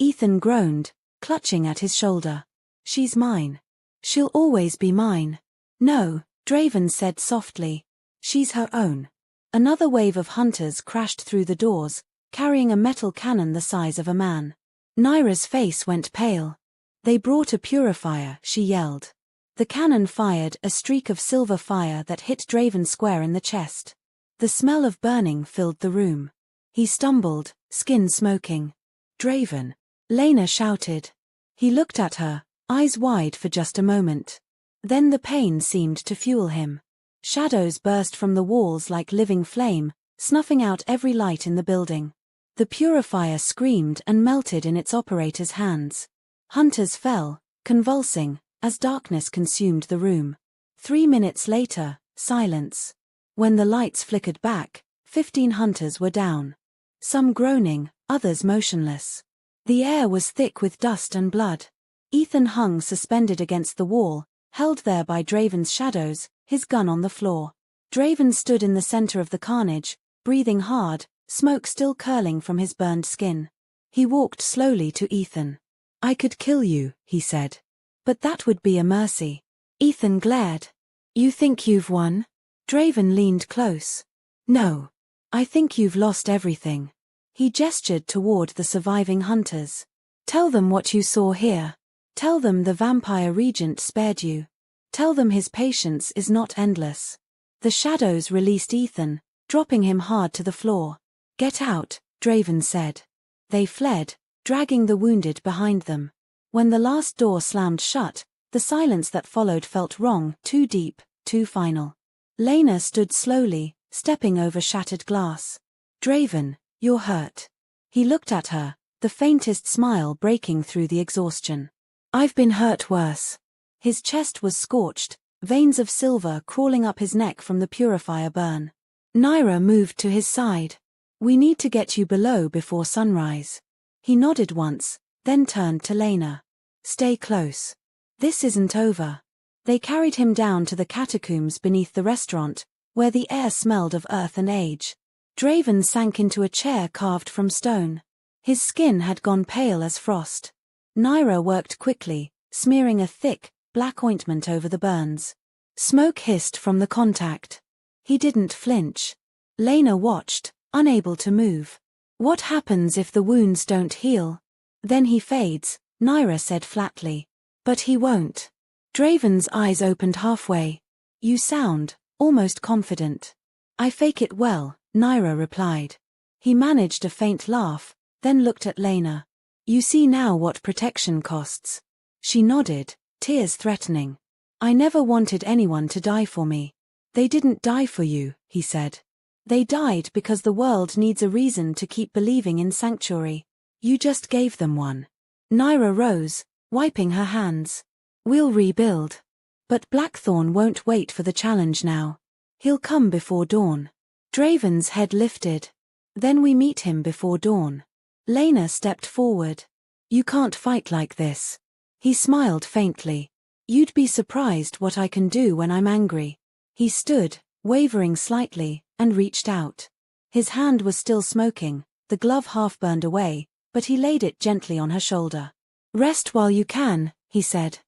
Ethan groaned, clutching at his shoulder. "She's mine. She'll always be mine." "No," Draven said softly. "She's her own." Another wave of hunters crashed through the doors, carrying a metal cannon the size of a man. Naira's face went pale. "They brought a purifier," she yelled. The cannon fired a streak of silver fire that hit Draven square in the chest. The smell of burning filled the room. He stumbled, skin smoking. "Draven!" Lena shouted. He looked at her, eyes wide for just a moment. Then the pain seemed to fuel him. Shadows burst from the walls like living flame, snuffing out every light in the building. The purifier screamed and melted in its operator's hands. Hunters fell, convulsing, as darkness consumed the room. 3 minutes later, silence. When the lights flickered back, 15 hunters were down. Some groaning, others motionless. The air was thick with dust and blood. Ethan hung suspended against the wall, held there by Draven's shadows, his gun on the floor. Draven stood in the center of the carnage, breathing hard, smoke still curling from his burned skin. He walked slowly to Ethan. "I could kill you," he said. "But that would be a mercy." Ethan glared. "You think you've won?" Draven leaned close. "No. I think you've lost everything." He gestured toward the surviving hunters. "Tell them what you saw here. Tell them the vampire regent spared you. Tell them his patience is not endless." The shadows released Ethan, dropping him hard to the floor. "Get out," Draven said. They fled, dragging the wounded behind them. When the last door slammed shut, the silence that followed felt wrong, too deep, too final. Lena stood slowly, stepping over shattered glass. "Draven, you're hurt." He looked at her, the faintest smile breaking through the exhaustion. "I've been hurt worse." His chest was scorched, veins of silver crawling up his neck from the purifier burn. Naira moved to his side. "We need to get you below before sunrise." He nodded once, then turned to Lena. "Stay close. This isn't over." They carried him down to the catacombs beneath the restaurant, where the air smelled of earth and age. Draven sank into a chair carved from stone. His skin had gone pale as frost. Naira worked quickly, smearing a thick, black ointment over the burns. Smoke hissed from the contact. He didn't flinch. Lena watched, unable to move. "What happens if the wounds don't heal?" "Then he fades," Naira said flatly. "But he won't." Draven's eyes opened halfway. "You sound almost confident." "I fake it well," Naira replied. He managed a faint laugh, then looked at Lena. "You see now what protection costs." She nodded, tears threatening. "I never wanted anyone to die for me." "They didn't die for you," he said. "They died because the world needs a reason to keep believing in sanctuary. You just gave them one." Naira rose, wiping her hands. "We'll rebuild. But Blackthorn won't wait for the challenge now. He'll come before dawn." Draven's head lifted. "Then we meet him before dawn." Lena stepped forward. "You can't fight like this." He smiled faintly. "You'd be surprised what I can do when I'm angry." He stood, wavering slightly, and reached out. His hand was still smoking, the glove half burned away, but he laid it gently on her shoulder. "Rest while you can," he said.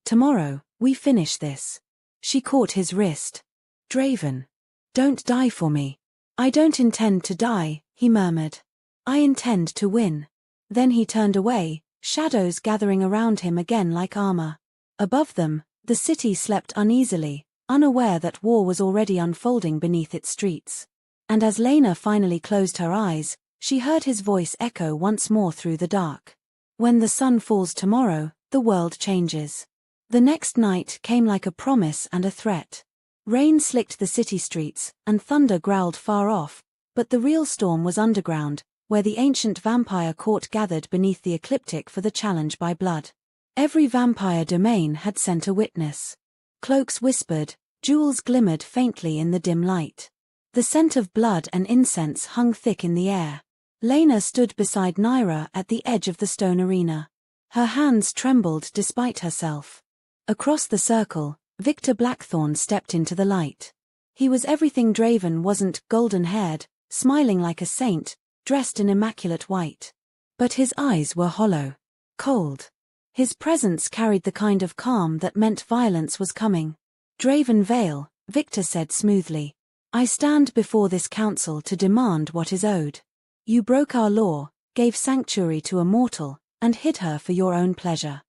"Tomorrow, we finish this." She caught his wrist. "Draven. Don't die for me." "I don't intend to die," he murmured. "I intend to win." Then he turned away, shadows gathering around him again like armor. Above them, the city slept uneasily, unaware that war was already unfolding beneath its streets. And as Lena finally closed her eyes, she heard his voice echo once more through the dark. "When the sun falls tomorrow, the world changes." The next night came like a promise and a threat. Rain slicked the city streets, and thunder growled far off, but the real storm was underground, where the ancient vampire court gathered beneath the ecliptic for the challenge by blood. Every vampire domain had sent a witness. Cloaks whispered, jewels glimmered faintly in the dim light. The scent of blood and incense hung thick in the air. Lena stood beside Naira at the edge of the stone arena. Her hands trembled despite herself. Across the circle, Victor Blackthorn stepped into the light. He was everything Draven wasn't, golden-haired, smiling like a saint, dressed in immaculate white. But his eyes were hollow. Cold. His presence carried the kind of calm that meant violence was coming. "Draven Vale," Victor said smoothly. "I stand before this council to demand what is owed. You broke our law, gave sanctuary to a mortal, and hid her for your own pleasure.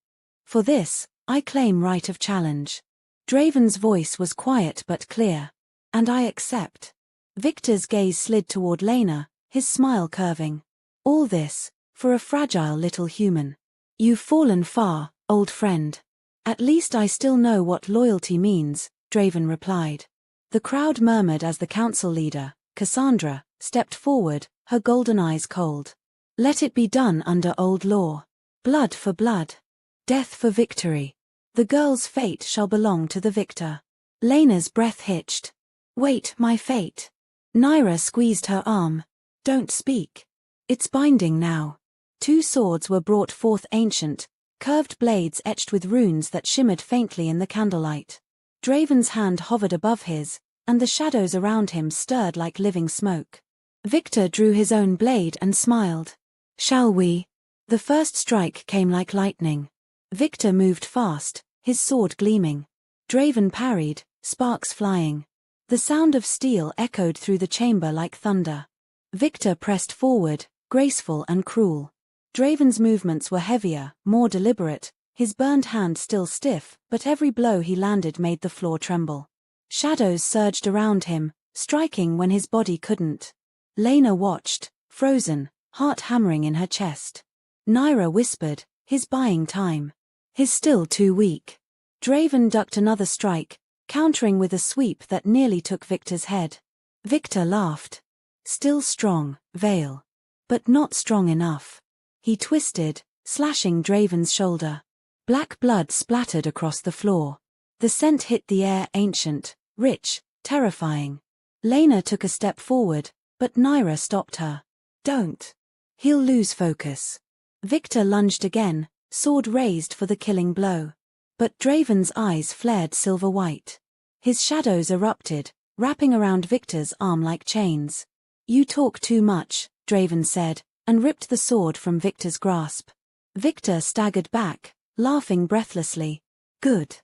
For this, I claim right of challenge." Draven's voice was quiet but clear. "And I accept." Victor's gaze slid toward Lena, his smile curving. "All this, for a fragile little human. You've fallen far, old friend." "At least I still know what loyalty means," Draven replied. The crowd murmured as the council leader, Cassandra, stepped forward, her golden eyes cold. "Let it be done under old law. Blood for blood. Death for victory. The girl's fate shall belong to the victor." Lena's breath hitched. "Wait, my fate." Naira squeezed her arm. "Don't speak. It's binding now." Two swords were brought forth, ancient, curved blades etched with runes that shimmered faintly in the candlelight. Draven's hand hovered above his, and the shadows around him stirred like living smoke. Victor drew his own blade and smiled. "Shall we?" The first strike came like lightning. Victor moved fast, his sword gleaming. Draven parried, sparks flying. The sound of steel echoed through the chamber like thunder. Victor pressed forward, graceful and cruel. Draven's movements were heavier, more deliberate, his burned hand still stiff, but every blow he landed made the floor tremble. Shadows surged around him, striking when his body couldn't. Lena watched, frozen, heart hammering in her chest. Naira whispered, "He's buying time. He's still too weak." Draven ducked another strike, countering with a sweep that nearly took Victor's head. Victor laughed. "Still strong, Vale. But not strong enough." He twisted, slashing Draven's shoulder. Black blood splattered across the floor. The scent hit the air, ancient, rich, terrifying. Lena took a step forward, but Naira stopped her. Don't. He'll lose focus. Victor lunged again, sword raised for the killing blow. But Draven's eyes flared silver white. His shadows erupted, wrapping around Victor's arm like chains. You talk too much, Draven said, and ripped the sword from Victor's grasp. Victor staggered back, laughing breathlessly. Good.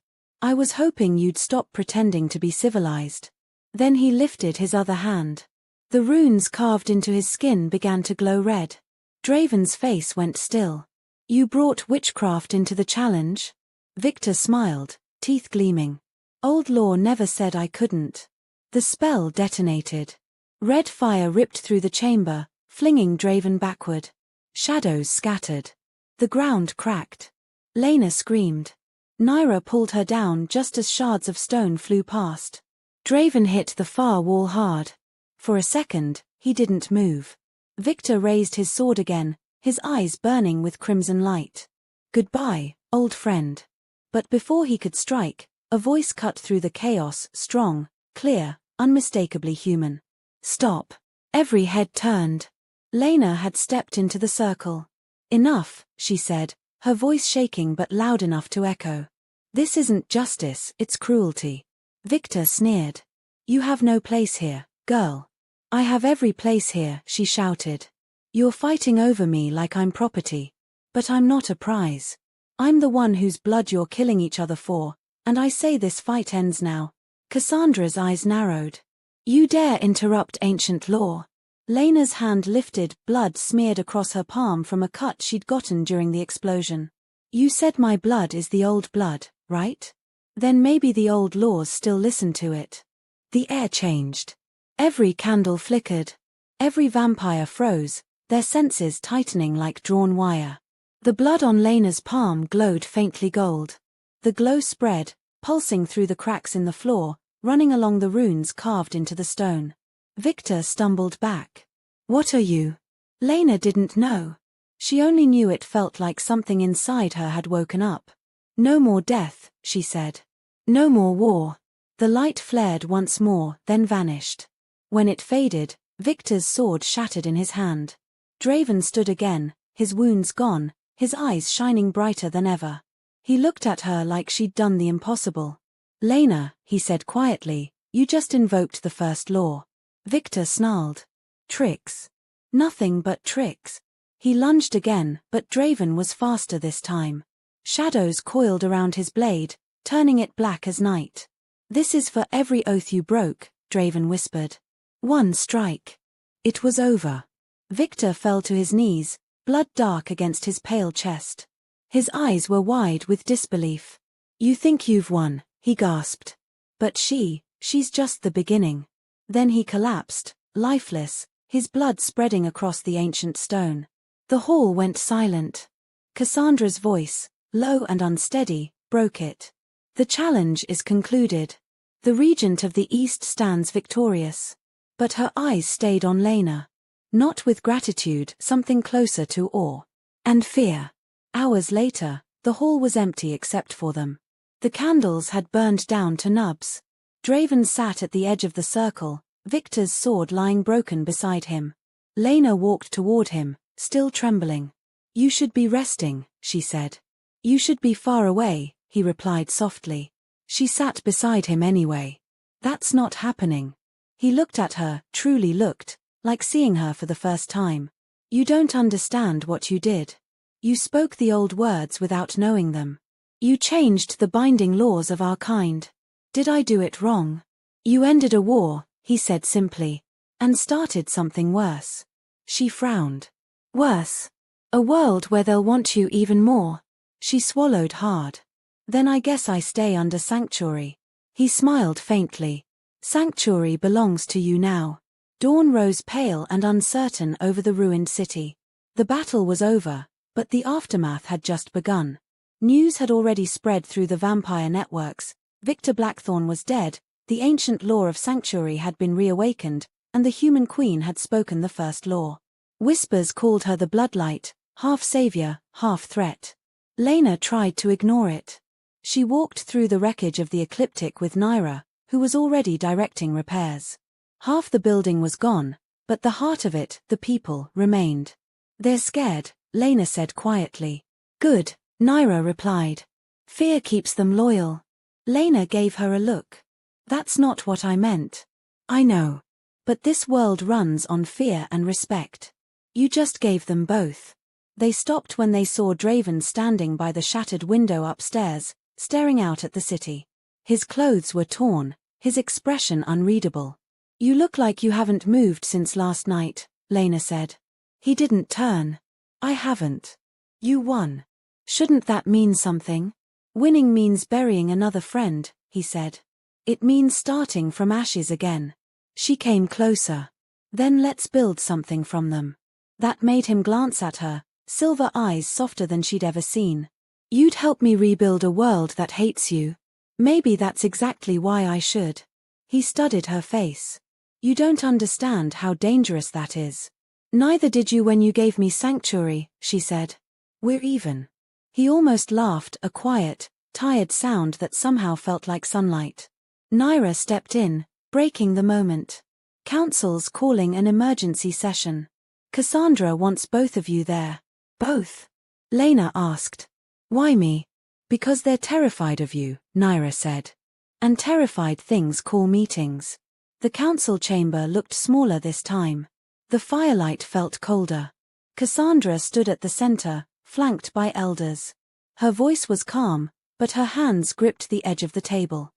I was hoping you'd stop pretending to be civilized. Then he lifted his other hand. The runes carved into his skin began to glow red. Draven's face went still. You brought witchcraft into the challenge? Victor smiled, teeth gleaming. Old law never said I couldn't. The spell detonated. Red fire ripped through the chamber, flinging Draven backward. Shadows scattered. The ground cracked. Lena screamed. Naira pulled her down just as shards of stone flew past. Draven hit the far wall hard. For a second, he didn't move. Victor raised his sword again, his eyes burning with crimson light. Goodbye, old friend. But before he could strike, a voice cut through the chaos, strong, clear, unmistakably human. Stop. Every head turned. Lena had stepped into the circle. Enough, she said, her voice shaking but loud enough to echo. This isn't justice, it's cruelty. Victor sneered. You have no place here, girl. I have every place here, she shouted. You're fighting over me like I'm property. But I'm not a prize. I'm the one whose blood you're killing each other for, and I say this fight ends now. Cassandra's eyes narrowed. You dare interrupt ancient law? Lena's hand lifted, blood smeared across her palm from a cut she'd gotten during the explosion. You said my blood is the old blood, right? Then maybe the old laws still listen to it. The air changed. Every candle flickered. Every vampire froze, their senses tightening like drawn wire. The blood on Lena's palm glowed faintly gold. The glow spread, pulsing through the cracks in the floor, running along the runes carved into the stone. Victor stumbled back. What are you? Lena didn't know. She only knew it felt like something inside her had woken up. No more death, she said. No more war. The light flared once more, then vanished. When it faded, Victor's sword shattered in his hand. Draven stood again, his wounds gone, his eyes shining brighter than ever. He looked at her like she'd done the impossible. Lena, he said quietly, you just invoked the first law. Victor snarled. Tricks. Nothing but tricks. He lunged again, but Draven was faster this time. Shadows coiled around his blade, turning it black as night. This is for every oath you broke, Draven whispered. One strike. It was over. Victor fell to his knees, blood dark against his pale chest. His eyes were wide with disbelief. You think you've won, he gasped. But she's just the beginning. Then he collapsed, lifeless, his blood spreading across the ancient stone. The hall went silent. Cassandra's voice, low and unsteady, broke it. The challenge is concluded. The regent of the East stands victorious. But her eyes stayed on Lena. Not with gratitude, something closer to awe. And fear. Hours later, the hall was empty except for them. The candles had burned down to nubs. Draven sat at the edge of the circle, Victor's sword lying broken beside him. Lena walked toward him, still trembling. You should be resting, she said. You should be far away, he replied softly. She sat beside him anyway. That's not happening. He looked at her, truly looked, like seeing her for the first time. You don't understand what you did. You spoke the old words without knowing them. You changed the binding laws of our kind. Did I do it wrong? You ended a war, he said simply, and started something worse. She frowned. Worse. A world where they'll want you even more. She swallowed hard. Then I guess I stay under sanctuary. He smiled faintly. Sanctuary belongs to you now. Dawn rose pale and uncertain over the ruined city. The battle was over, but the aftermath had just begun. News had already spread through the vampire networks. Victor Blackthorn was dead, the ancient law of sanctuary had been reawakened, and the human queen had spoken the first law. Whispers called her the Bloodlight, half savior, half threat. Lena tried to ignore it. She walked through the wreckage of the ecliptic with Naira, who was already directing repairs. Half the building was gone, but the heart of it, the people, remained. They're scared, Lena said quietly. Good, Naira replied. Fear keeps them loyal. Lena gave her a look. That's not what I meant. I know. But this world runs on fear and respect. You just gave them both. They stopped when they saw Draven standing by the shattered window upstairs, staring out at the city. His clothes were torn, his expression unreadable. You look like you haven't moved since last night, Lena said. He didn't turn. I haven't. You won. Shouldn't that mean something? Winning means burying another friend, he said. It means starting from ashes again. She came closer. Then let's build something from them. That made him glance at her, silver eyes softer than she'd ever seen. You'd help me rebuild a world that hates you. Maybe that's exactly why I should. He studied her face. You don't understand how dangerous that is. Neither did you when you gave me sanctuary, she said. We're even. He almost laughed, a quiet, tired sound that somehow felt like sunlight. Naira stepped in, breaking the moment. Council's calling an emergency session. Cassandra wants both of you there. Both? Lena asked. Why me? Because they're terrified of you, Naira said. And terrified things call meetings. The council chamber looked smaller this time. The firelight felt colder. Cassandra stood at the center, flanked by elders. Her voice was calm, but her hands gripped the edge of the table.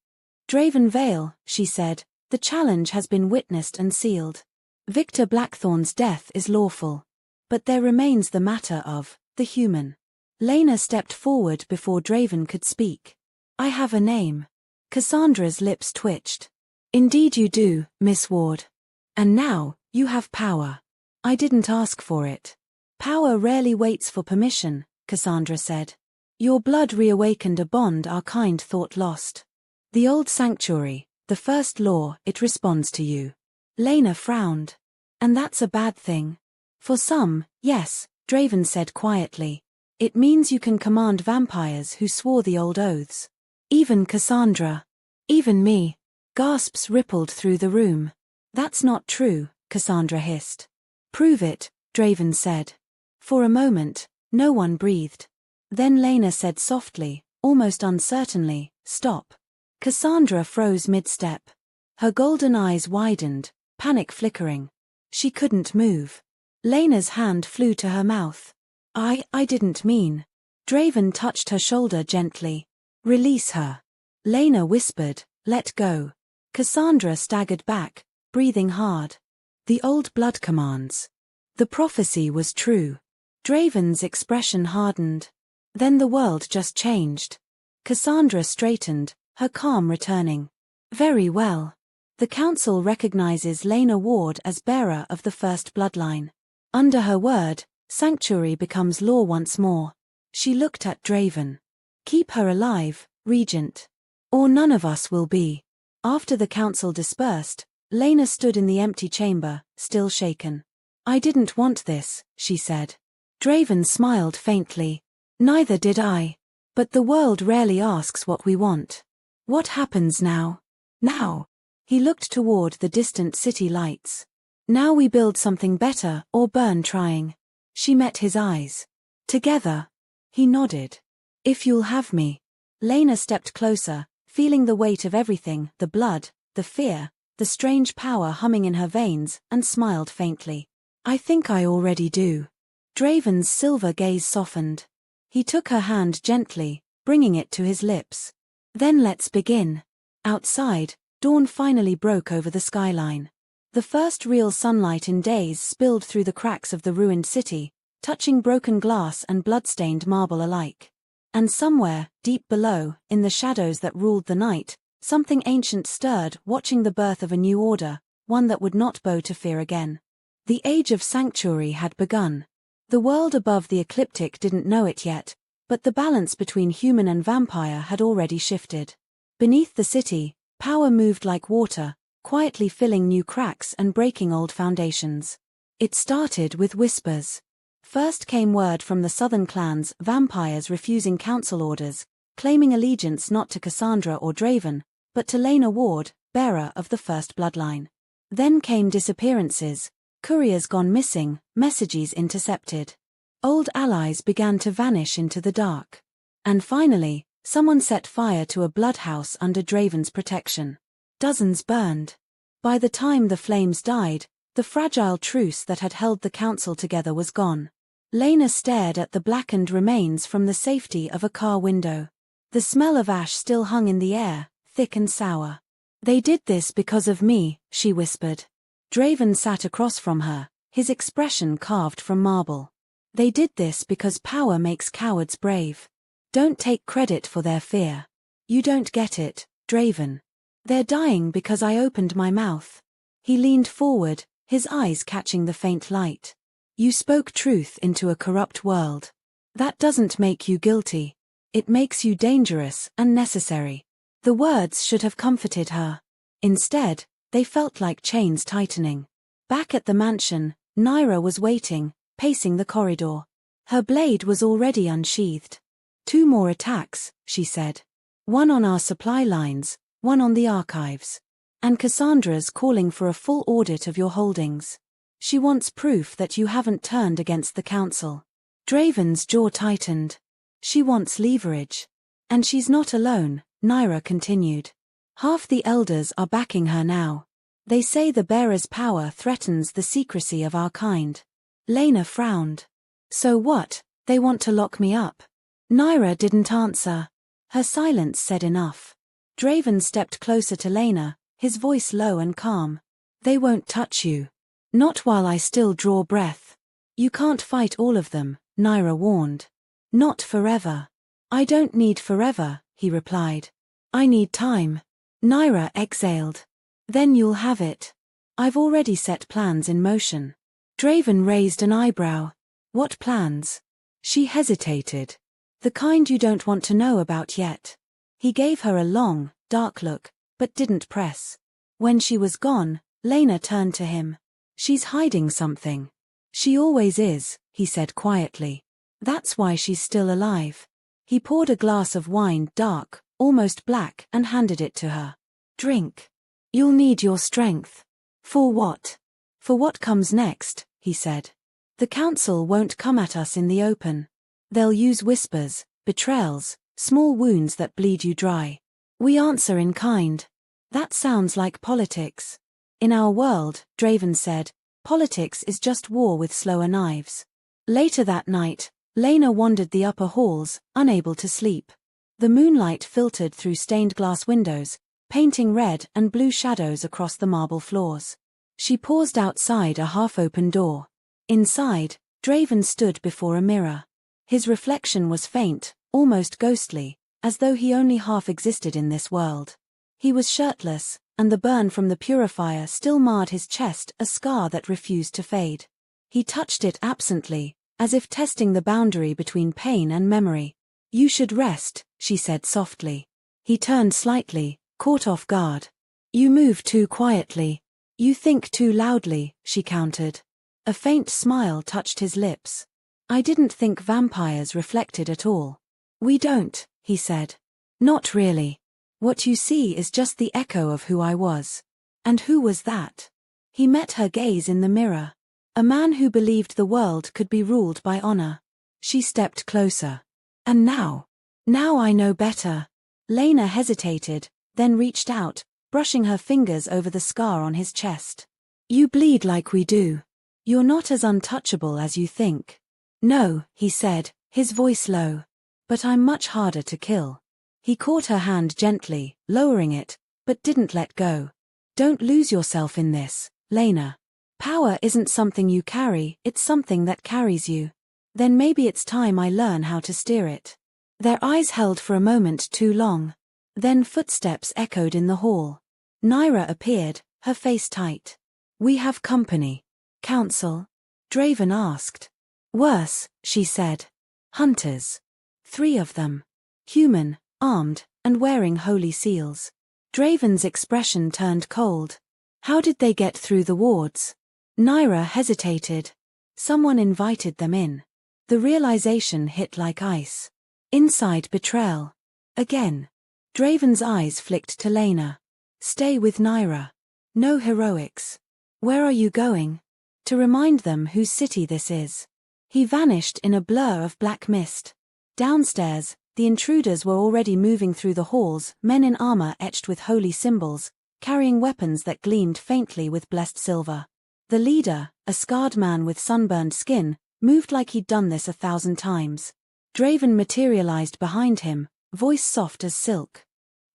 Draven Vale, she said, the challenge has been witnessed and sealed. Victor Blackthorn's death is lawful. But there remains the matter of the human. Lena stepped forward before Draven could speak. I have a name. Cassandra's lips twitched. Indeed you do, Miss Ward. And now, you have power. I didn't ask for it. Power rarely waits for permission, Cassandra said. Your blood reawakened a bond our kind thought lost. The old sanctuary, the first law, it responds to you. Lena frowned. And that's a bad thing. For some, yes, Draven said quietly. It means you can command vampires who swore the old oaths. Even Cassandra. Even me. Gasps rippled through the room. That's not true, Cassandra hissed. Prove it, Draven said. For a moment, no one breathed. Then Lena said softly, almost uncertainly, stop. Cassandra froze mid-step. Her golden eyes widened, panic flickering. She couldn't move. Lena's hand flew to her mouth. I didn't mean. Draven touched her shoulder gently. Release her. Lena whispered, let go. Cassandra staggered back, breathing hard. The old blood commands. The prophecy was true. Draven's expression hardened. Then the world just changed. Cassandra straightened, her calm returning. Very well. The council recognizes Lena Ward as bearer of the first bloodline. Under her word, sanctuary becomes law once more. She looked at Draven. Keep her alive, Regent. Or none of us will be. After the council dispersed, Lena stood in the empty chamber, still shaken. I didn't want this, she said. Draven smiled faintly. Neither did I. But the world rarely asks what we want. What happens now? Now. He looked toward the distant city lights. Now we build something better or burn trying. She met his eyes. Together. He nodded. If you'll have me. Lena stepped closer, feeling the weight of everything, the blood, the fear, the strange power humming in her veins, and smiled faintly. I think I already do. Draven's silver gaze softened. He took her hand gently, bringing it to his lips. Then let's begin. Outside, dawn finally broke over the skyline. The first real sunlight in days spilled through the cracks of the ruined city, touching broken glass and blood-stained marble alike. And somewhere, deep below, in the shadows that ruled the night, something ancient stirred, watching the birth of a new order, one that would not bow to fear again. The age of sanctuary had begun. The world above the ecliptic didn't know it yet, but the balance between human and vampire had already shifted. Beneath the city, power moved like water, quietly filling new cracks and breaking old foundations. It started with whispers. First came word from the southern clans, vampires refusing council orders, claiming allegiance not to Cassandra or Draven, but to Lena Ward, bearer of the first bloodline. Then came disappearances, couriers gone missing, messages intercepted. Old allies began to vanish into the dark. And finally, someone set fire to a bloodhouse under Draven's protection. Dozens burned. By the time the flames died, the fragile truce that had held the council together was gone. Lena stared at the blackened remains from the safety of a car window. The smell of ash still hung in the air, thick and sour. "They did this because of me," she whispered. Draven sat across from her, his expression carved from marble. "They did this because power makes cowards brave. Don't take credit for their fear. You don't get it, Draven. They're dying because I opened my mouth." He leaned forward, his eyes catching the faint light. "You spoke truth into a corrupt world. That doesn't make you guilty. It makes you dangerous and necessary." The words should have comforted her. Instead, they felt like chains tightening. Back at the mansion, Naira was waiting, pacing the corridor. Her blade was already unsheathed. "2 more attacks," she said. "One on our supply lines, one on the archives. And Cassandra's calling for a full audit of your holdings. She wants proof that you haven't turned against the council." Draven's jaw tightened. "She wants leverage. And she's not alone," Naira continued. "Half the elders are backing her now. They say the bearer's power threatens the secrecy of our kind." Lena frowned. "So what, they want to lock me up?" Naira didn't answer. Her silence said enough. Draven stepped closer to Lena, his voice low and calm. "They won't touch you. Not while I still draw breath." "You can't fight all of them," Naira warned. "Not forever." "I don't need forever," he replied. "I need time." Naira exhaled. "Then you'll have it. I've already set plans in motion." Draven raised an eyebrow. "What plans?" She hesitated. "The kind you don't want to know about yet." He gave her a long, dark look, but didn't press. When she was gone, Lena turned to him. "She's hiding something." "She always is," he said quietly. "That's why she's still alive." He poured a glass of wine, dark, almost black, and handed it to her. "Drink. You'll need your strength." "For what?" "For what comes next," he said. "The council won't come at us in the open. They'll use whispers, betrayals, small wounds that bleed you dry. We answer in kind." "That sounds like politics." "In our world," Draven said, "politics is just war with slower knives." Later that night, Lena wandered the upper halls, unable to sleep. The moonlight filtered through stained glass windows, painting red and blue shadows across the marble floors. She paused outside a half-open door. Inside, Draven stood before a mirror. His reflection was faint, almost ghostly, as though he only half existed in this world. He was shirtless, and the burn from the purifier still marred his chest, a scar that refused to fade. He touched it absently, as if testing the boundary between pain and memory. "You should rest," she said softly. He turned slightly, caught off guard. "You move too quietly. You think too loudly," she countered. A faint smile touched his lips. "I didn't think vampires reflected at all." "We don't," he said. "Not really. What you see is just the echo of who I was." "And who was that?" He met her gaze in the mirror. A man who believed the world could be ruled by honor. She stepped closer. "And now? Now I know better." Lena hesitated, then reached out, brushing her fingers over the scar on his chest. "You bleed like we do. You're not as untouchable as you think." "No," he said, his voice low. "But I'm much harder to kill." He caught her hand gently, lowering it, but didn't let go. "Don't lose yourself in this, Lena. Power isn't something you carry, it's something that carries you. Then maybe it's time I learn how to steer it." Their eyes held for a moment too long. Then footsteps echoed in the hall. Naira appeared, her face tight. "We have company." "Council?" Draven asked. "Worse," she said. "Hunters. 3 of them. Human, armed, and wearing holy seals." Draven's expression turned cold. "How did they get through the wards?" Naira hesitated. "Someone invited them in." The realization hit like ice. Inside betrayal. Again. Draven's eyes flicked to Lena. Stay with Naira. No heroics. Where are you going? To remind them whose city this is. He vanished in a blur of black mist. Downstairs, the intruders were already moving through the halls, men in armor etched with holy symbols, carrying weapons that gleamed faintly with blessed silver. The leader, a scarred man with sunburned skin, moved like he'd done this 1,000 times. Draven materialized behind him, voice soft as silk.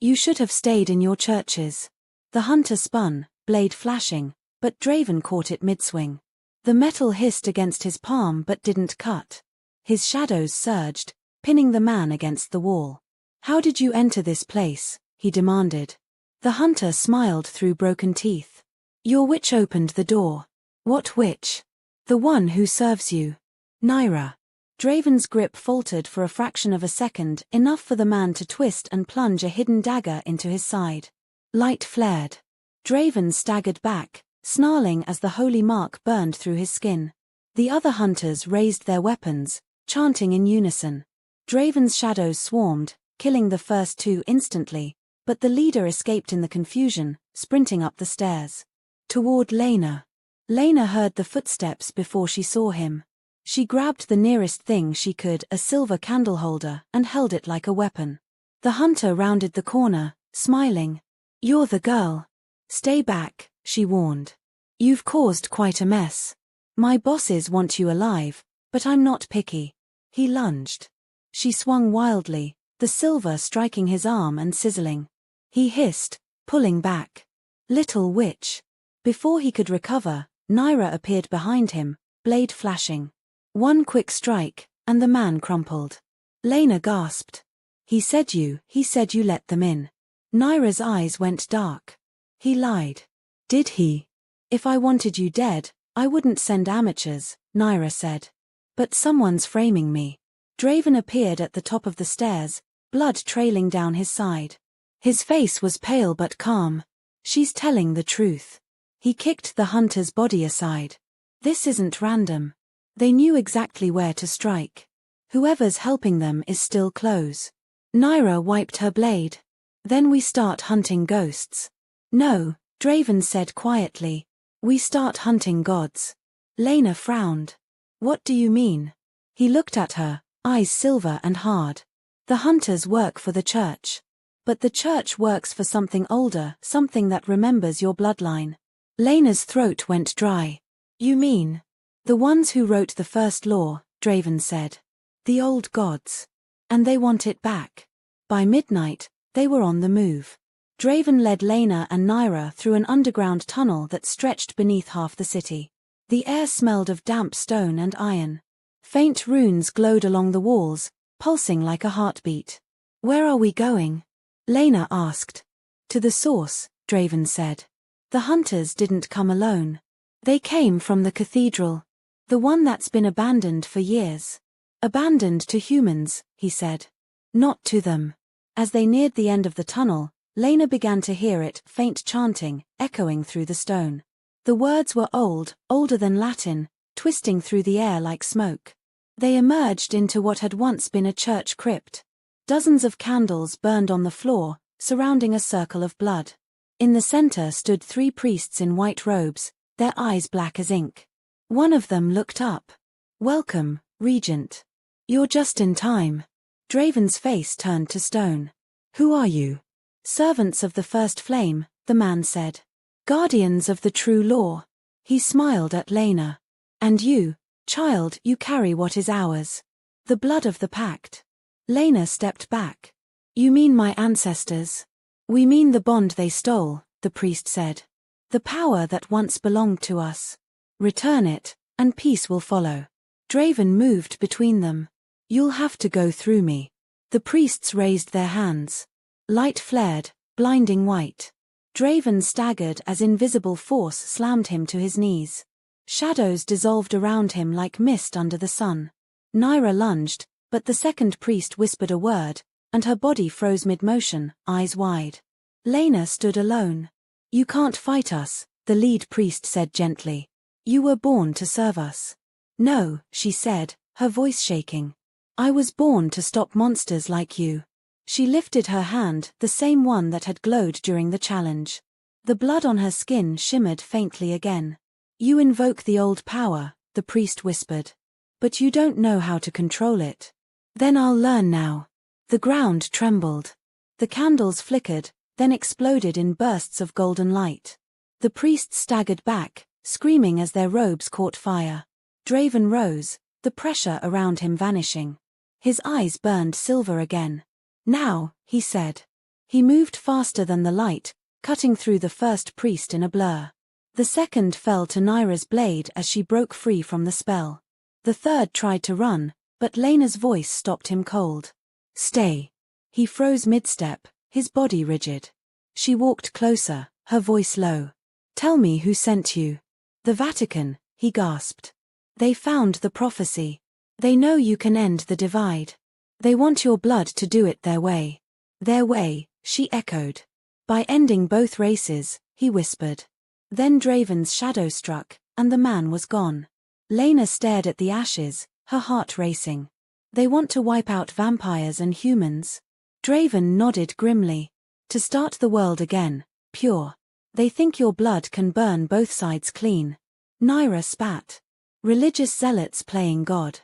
You should have stayed in your churches. The hunter spun, blade flashing, but Draven caught it mid-swing. The metal hissed against his palm but didn't cut. His shadows surged, pinning the man against the wall. How did you enter this place? He demanded. The hunter smiled through broken teeth. Your witch opened the door. What witch? The one who serves you. Naira. Draven's grip faltered for a fraction of a second, enough for the man to twist and plunge a hidden dagger into his side. Light flared. Draven staggered back, snarling as the holy mark burned through his skin. The other hunters raised their weapons, chanting in unison. Draven's shadows swarmed, killing the first two instantly, but the leader escaped in the confusion, sprinting up the stairs. Toward Lena. Lena heard the footsteps before she saw him. She grabbed the nearest thing she could, a silver candle holder, and held it like a weapon. The hunter rounded the corner, smiling. You're the girl. Stay back, she warned. You've caused quite a mess. My bosses want you alive, but I'm not picky. He lunged. She swung wildly, the silver striking his arm and sizzling. He hissed, pulling back. Little witch. Before he could recover, Naira appeared behind him, blade flashing. One quick strike, and the man crumpled. Lena gasped. He said you let them in. Naira's eyes went dark. He lied. Did he? If I wanted you dead, I wouldn't send amateurs, Naira said. But someone's framing me. Draven appeared at the top of the stairs, blood trailing down his side. His face was pale but calm. She's telling the truth. He kicked the hunter's body aside. This isn't random. They knew exactly where to strike. Whoever's helping them is still close. Naira wiped her blade. Then we start hunting ghosts. No, Draven said quietly. We start hunting gods. Lena frowned. What do you mean? He looked at her, eyes silver and hard. The hunters work for the church. But the church works for something older, something that remembers your bloodline. Lena's throat went dry. You mean? The ones who wrote the first law, Draven said. The old gods. And they want it back. By midnight, they were on the move. Draven led Lena and Naira through an underground tunnel that stretched beneath half the city. The air smelled of damp stone and iron. Faint runes glowed along the walls, pulsing like a heartbeat. Where are we going? Lena asked. To the source, Draven said. The hunters didn't come alone. They came from the cathedral. The one that's been abandoned for years. Abandoned to humans, he said. Not to them. As they neared the end of the tunnel, Lena began to hear it, faint chanting, echoing through the stone. The words were old, older than Latin, twisting through the air like smoke. They emerged into what had once been a church crypt. Dozens of candles burned on the floor, surrounding a circle of blood. In the center stood 3 priests in white robes, their eyes black as ink. One of them looked up. Welcome, Regent. You're just in time. Draven's face turned to stone. Who are you? Servants of the first flame, the man said. Guardians of the true law. He smiled at Lena. And you, child, you carry what is ours. The blood of the pact. Lena stepped back. You mean my ancestors? We mean the bond they stole, the priest said. The power that once belonged to us. Return it, and peace will follow. Draven moved between them. You'll have to go through me. The priests raised their hands. Light flared, blinding white. Draven staggered as invisible force slammed him to his knees. Shadows dissolved around him like mist under the sun. Naira lunged, but the second priest whispered a word, and her body froze mid-motion, eyes wide. Lena stood alone. You can't fight us, the lead priest said gently. You were born to serve us. No, she said, her voice shaking. I was born to stop monsters like you. She lifted her hand, the same one that had glowed during the challenge. The blood on her skin shimmered faintly again. You invoke the old power, the priest whispered. But you don't know how to control it. Then I'll learn now. The ground trembled. The candles flickered, then exploded in bursts of golden light. The priests staggered back, screaming as their robes caught fire. Draven rose, the pressure around him vanishing. His eyes burned silver again. Now, he said. He moved faster than the light, cutting through the first priest in a blur. The second fell to Naira's blade as she broke free from the spell. The third tried to run, but Lena's voice stopped him cold. Stay. He froze mid-step, his body rigid. She walked closer, her voice low. Tell me who sent you. The Vatican, he gasped. They found the prophecy. They know you can end the divide. They want your blood to do it their way. Their way, she echoed. By ending both races, he whispered. Then Draven's shadow struck, and the man was gone. Lena stared at the ashes, her heart racing. They want to wipe out vampires and humans. Draven nodded grimly. To start the world again, pure. They think your blood can burn both sides clean. Naira spat. Religious zealots playing God.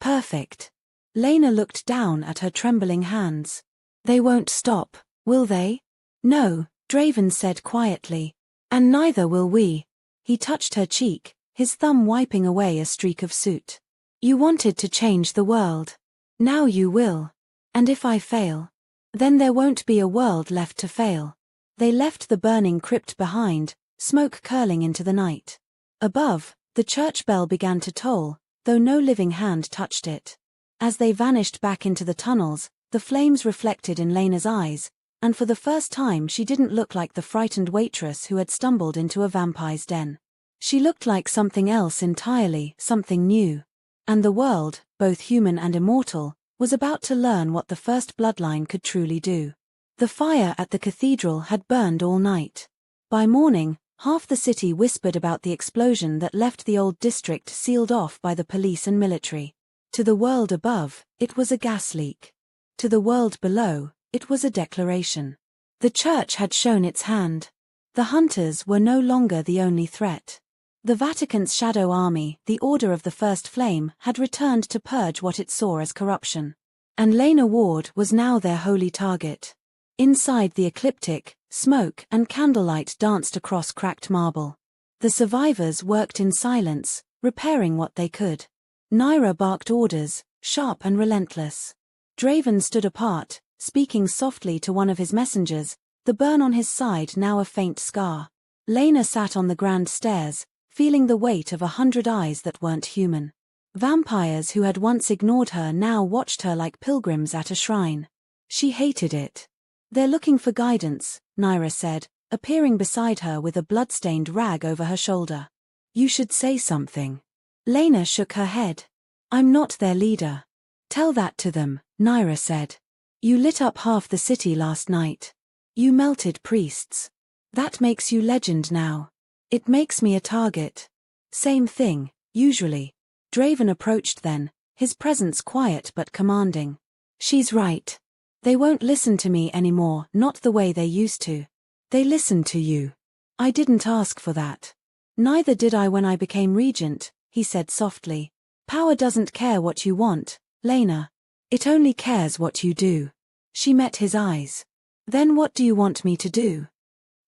Perfect. Lena looked down at her trembling hands. They won't stop, will they? No, Draven said quietly. And neither will we. He touched her cheek, his thumb wiping away a streak of soot. You wanted to change the world. Now you will. And if I fail? Then there won't be a world left to fail. They left the burning crypt behind, smoke curling into the night. Above, the church bell began to toll, though no living hand touched it. As they vanished back into the tunnels, the flames reflected in Lena's eyes, and for the first time she didn't look like the frightened waitress who had stumbled into a vampire's den. She looked like something else entirely, something new. And the world, both human and immortal, was about to learn what the first bloodline could truly do. The fire at the cathedral had burned all night. By morning, half the city whispered about the explosion that left the old district sealed off by the police and military. To the world above, it was a gas leak. To the world below, it was a declaration. The church had shown its hand. The hunters were no longer the only threat. The Vatican's shadow army, the Order of the First Flame, had returned to purge what it saw as corruption. And Lena Ward was now their holy target. Inside the ecliptic, smoke and candlelight danced across cracked marble. The survivors worked in silence, repairing what they could. Naira barked orders, sharp and relentless. Draven stood apart, speaking softly to one of his messengers, the burn on his side now a faint scar. Lena sat on the grand stairs, feeling the weight of 100 eyes that weren't human. Vampires who had once ignored her now watched her like pilgrims at a shrine. She hated it. They're looking for guidance, Naira said, appearing beside her with a blood-stained rag over her shoulder. You should say something. Lena shook her head. I'm not their leader. Tell that to them, Naira said. You lit up half the city last night. You melted priests. That makes you legend now. It makes me a target. Same thing, usually. Draven approached then, his presence quiet but commanding. She's right. They won't listen to me anymore, not the way they used to. They listened to you. I didn't ask for that. Neither did I when I became regent, he said softly. Power doesn't care what you want, Lena. It only cares what you do. She met his eyes. Then what do you want me to do?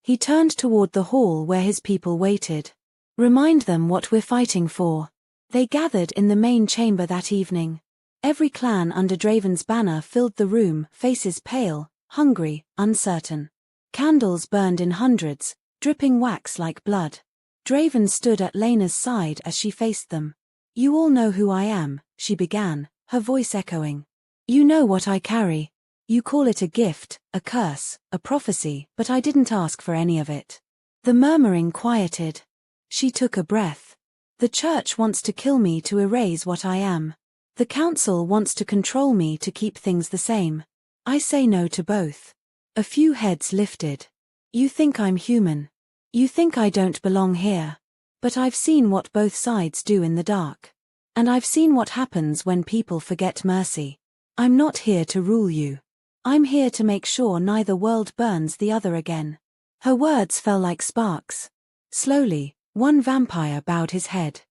He turned toward the hall where his people waited. Remind them what we're fighting for. They gathered in the main chamber that evening. Every clan under Draven's banner filled the room, faces pale, hungry, uncertain. Candles burned in hundreds, dripping wax like blood. Draven stood at Lena's side as she faced them. You all know who I am, she began, her voice echoing. You know what I carry. You call it a gift, a curse, a prophecy, but I didn't ask for any of it. The murmuring quieted. She took a breath. The church wants to kill me to erase what I am. The council wants to control me to keep things the same. I say no to both. A few heads lifted. You think I'm human. You think I don't belong here. But I've seen what both sides do in the dark. And I've seen what happens when people forget mercy. I'm not here to rule you. I'm here to make sure neither world burns the other again. Her words fell like sparks. Slowly, one vampire bowed his head.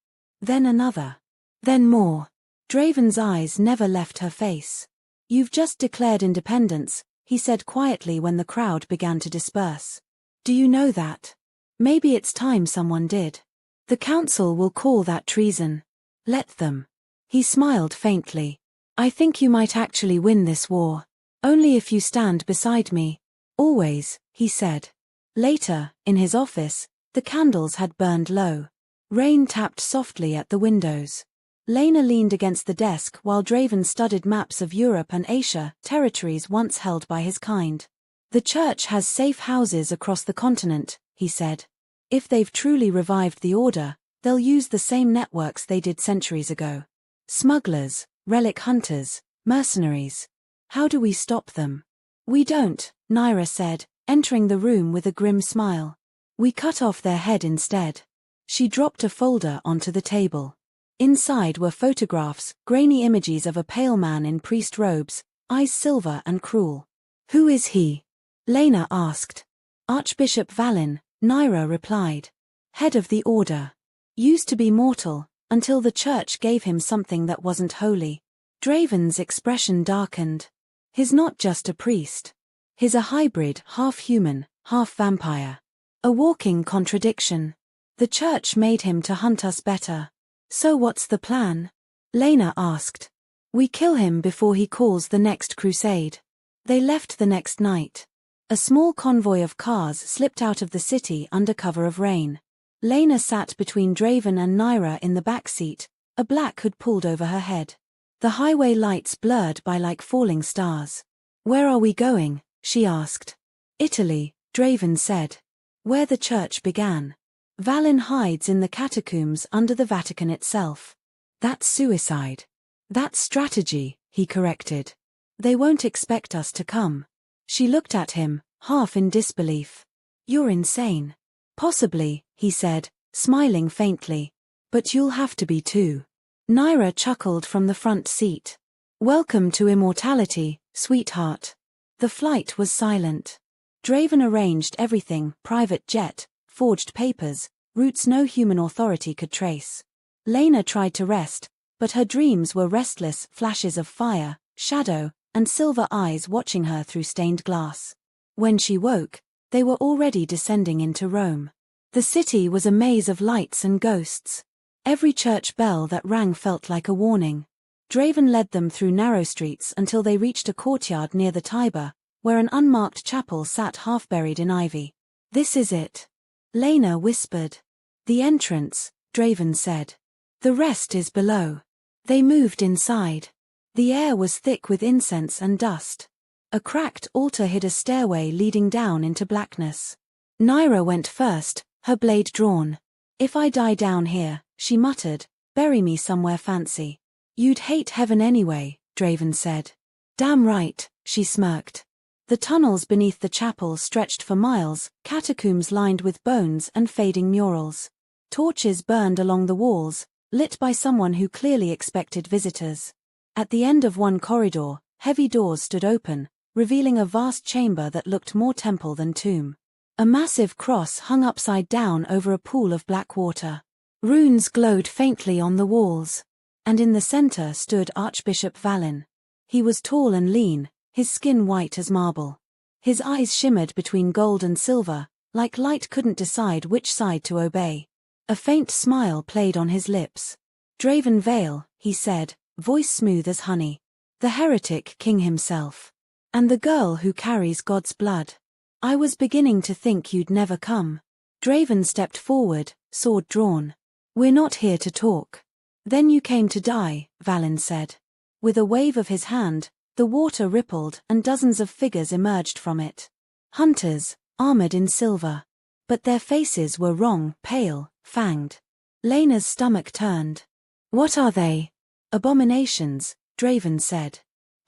Then another. Then more. Draven's eyes never left her face. You've just declared independence, he said quietly when the crowd began to disperse. Do you know that? Maybe it's time someone did. The council will call that treason. Let them. He smiled faintly. I think you might actually win this war. Only if you stand beside me. Always, he said. Later, in his office, the candles had burned low. Rain tapped softly at the windows. Lena leaned against the desk while Draven studied maps of Europe and Asia, territories once held by his kind. The church has safe houses across the continent, he said. If they've truly revived the order, they'll use the same networks they did centuries ago. Smugglers, relic hunters, mercenaries. How do we stop them? We don't, Naira said, entering the room with a grim smile. We cut off their head instead. She dropped a folder onto the table. Inside were photographs, grainy images of a pale man in priest robes, eyes silver and cruel. Who is he? Lena asked. Archbishop Valin, Naira replied. Head of the order. Used to be mortal, until the church gave him something that wasn't holy. Draven's expression darkened. He's not just a priest. He's a hybrid, half human, half vampire. A walking contradiction. The church made him to hunt us better. So what's the plan? Lena asked. We kill him before he calls the next crusade. They left the next night. A small convoy of cars slipped out of the city under cover of rain. Lena sat between Draven and Naira in the back seat, a black hood pulled over her head. The highway lights blurred by like falling stars. Where are we going? She asked. Italy, Draven said. Where the church began. Valin hides in the catacombs under the Vatican itself. That's suicide. That's strategy, he corrected. They won't expect us to come. She looked at him, half in disbelief. You're insane. Possibly, he said, smiling faintly. But you'll have to be too. Naira chuckled from the front seat. Welcome to immortality, sweetheart. The flight was silent. Draven arranged everything, private jet, forged papers, routes no human authority could trace. Lena tried to rest, but her dreams were restless flashes of fire, shadow, and silver eyes watching her through stained glass. When she woke, they were already descending into Rome. The city was a maze of lights and ghosts. Every church bell that rang felt like a warning. Draven led them through narrow streets until they reached a courtyard near the Tiber, where an unmarked chapel sat half buried in ivy. This is it. Lena whispered. The entrance, Draven said. The rest is below. They moved inside. The air was thick with incense and dust. A cracked altar hid a stairway leading down into blackness. Naira went first, her blade drawn. If I die down here, she muttered, bury me somewhere fancy. You'd hate heaven anyway, Draven said. Damn right, she smirked. The tunnels beneath the chapel stretched for miles, catacombs lined with bones and fading murals. Torches burned along the walls, lit by someone who clearly expected visitors. At the end of one corridor, heavy doors stood open, revealing a vast chamber that looked more temple than tomb. A massive cross hung upside down over a pool of black water. Runes glowed faintly on the walls. And in the center stood Archbishop Valin. He was tall and lean, his skin white as marble. His eyes shimmered between gold and silver, like light couldn't decide which side to obey. A faint smile played on his lips. Draven Vale, he said, voice smooth as honey. The heretic king himself. And the girl who carries God's blood. I was beginning to think you'd never come. Draven stepped forward, sword drawn. We're not here to talk. Then you came to die, Valin said. With a wave of his hand, the water rippled and dozens of figures emerged from it. Hunters, armored in silver. But their faces were wrong, pale, fanged. Lena's stomach turned. What are they? Abominations, Draven said.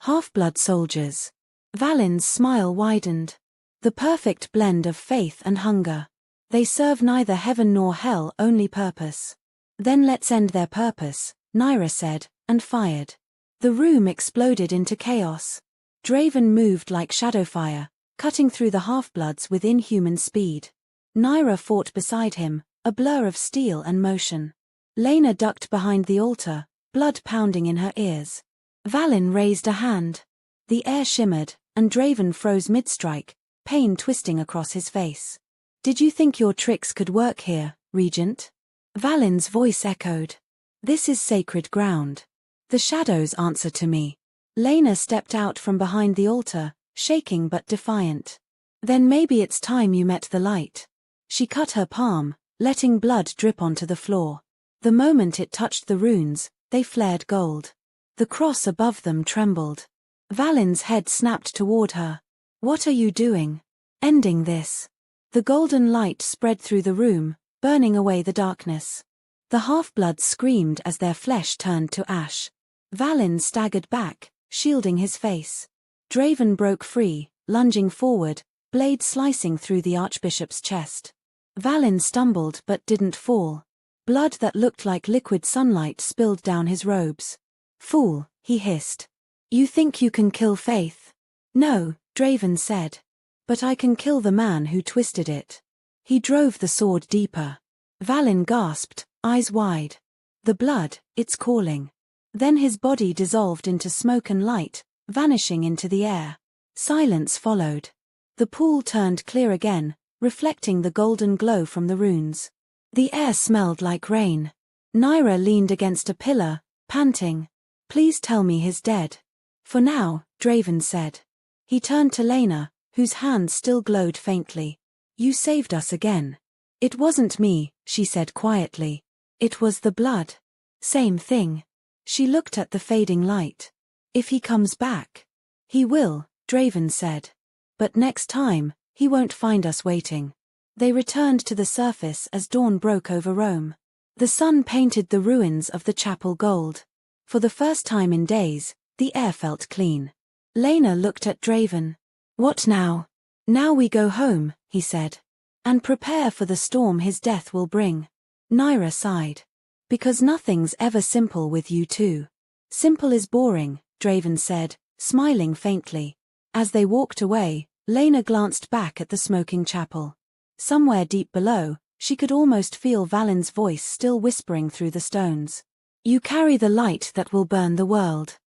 Half-blood soldiers. Valin's smile widened. The perfect blend of faith and hunger. They serve neither heaven nor hell, only purpose. Then let's end their purpose, Naira said, and fired. The room exploded into chaos. Draven moved like shadowfire, cutting through the half-bloods with inhuman speed. Naira fought beside him, a blur of steel and motion. Lena ducked behind the altar, blood pounding in her ears. Valin raised a hand. The air shimmered, and Draven froze mid-strike, pain twisting across his face. "Did you think your tricks could work here, Regent?" Valin's voice echoed. "This is sacred ground. The shadows answer to me." Lena stepped out from behind the altar, shaking but defiant. "Then maybe it's time you met the light." She cut her palm, letting blood drip onto the floor. The moment it touched the runes, they flared gold. The cross above them trembled. Valin's head snapped toward her. "What are you doing? Ending this?" The golden light spread through the room, burning away the darkness. The half-bloods screamed as their flesh turned to ash. Valin staggered back, shielding his face. Draven broke free, lunging forward, blade slicing through the archbishop's chest. Valin stumbled but didn't fall. Blood that looked like liquid sunlight spilled down his robes. "Fool," he hissed. "You think you can kill faith?" "No," Draven said. "But I can kill the man who twisted it." He drove the sword deeper. Valin gasped, eyes wide. "The blood, it's calling." Then his body dissolved into smoke and light, vanishing into the air. Silence followed. The pool turned clear again, reflecting the golden glow from the runes. The air smelled like rain. Naira leaned against a pillar, panting. "Please tell me he's dead." "For now," Draven said. He turned to Lena, whose hand still glowed faintly. "You saved us again." "It wasn't me," she said quietly. "It was the blood." "Same thing." She looked at the fading light. "If he comes back." "He will," Draven said. "But next time, he won't find us waiting." They returned to the surface as dawn broke over Rome. The sun painted the ruins of the chapel gold. For the first time in days, the air felt clean. Lena looked at Draven. "What now?" "Now we go home," he said. "And prepare for the storm his death will bring." Naira sighed. "Because nothing's ever simple with you two." "Simple is boring," Draven said, smiling faintly. As they walked away, Lena glanced back at the smoking chapel. Somewhere deep below, she could almost feel Valin's voice still whispering through the stones. "You carry the light that will burn the world."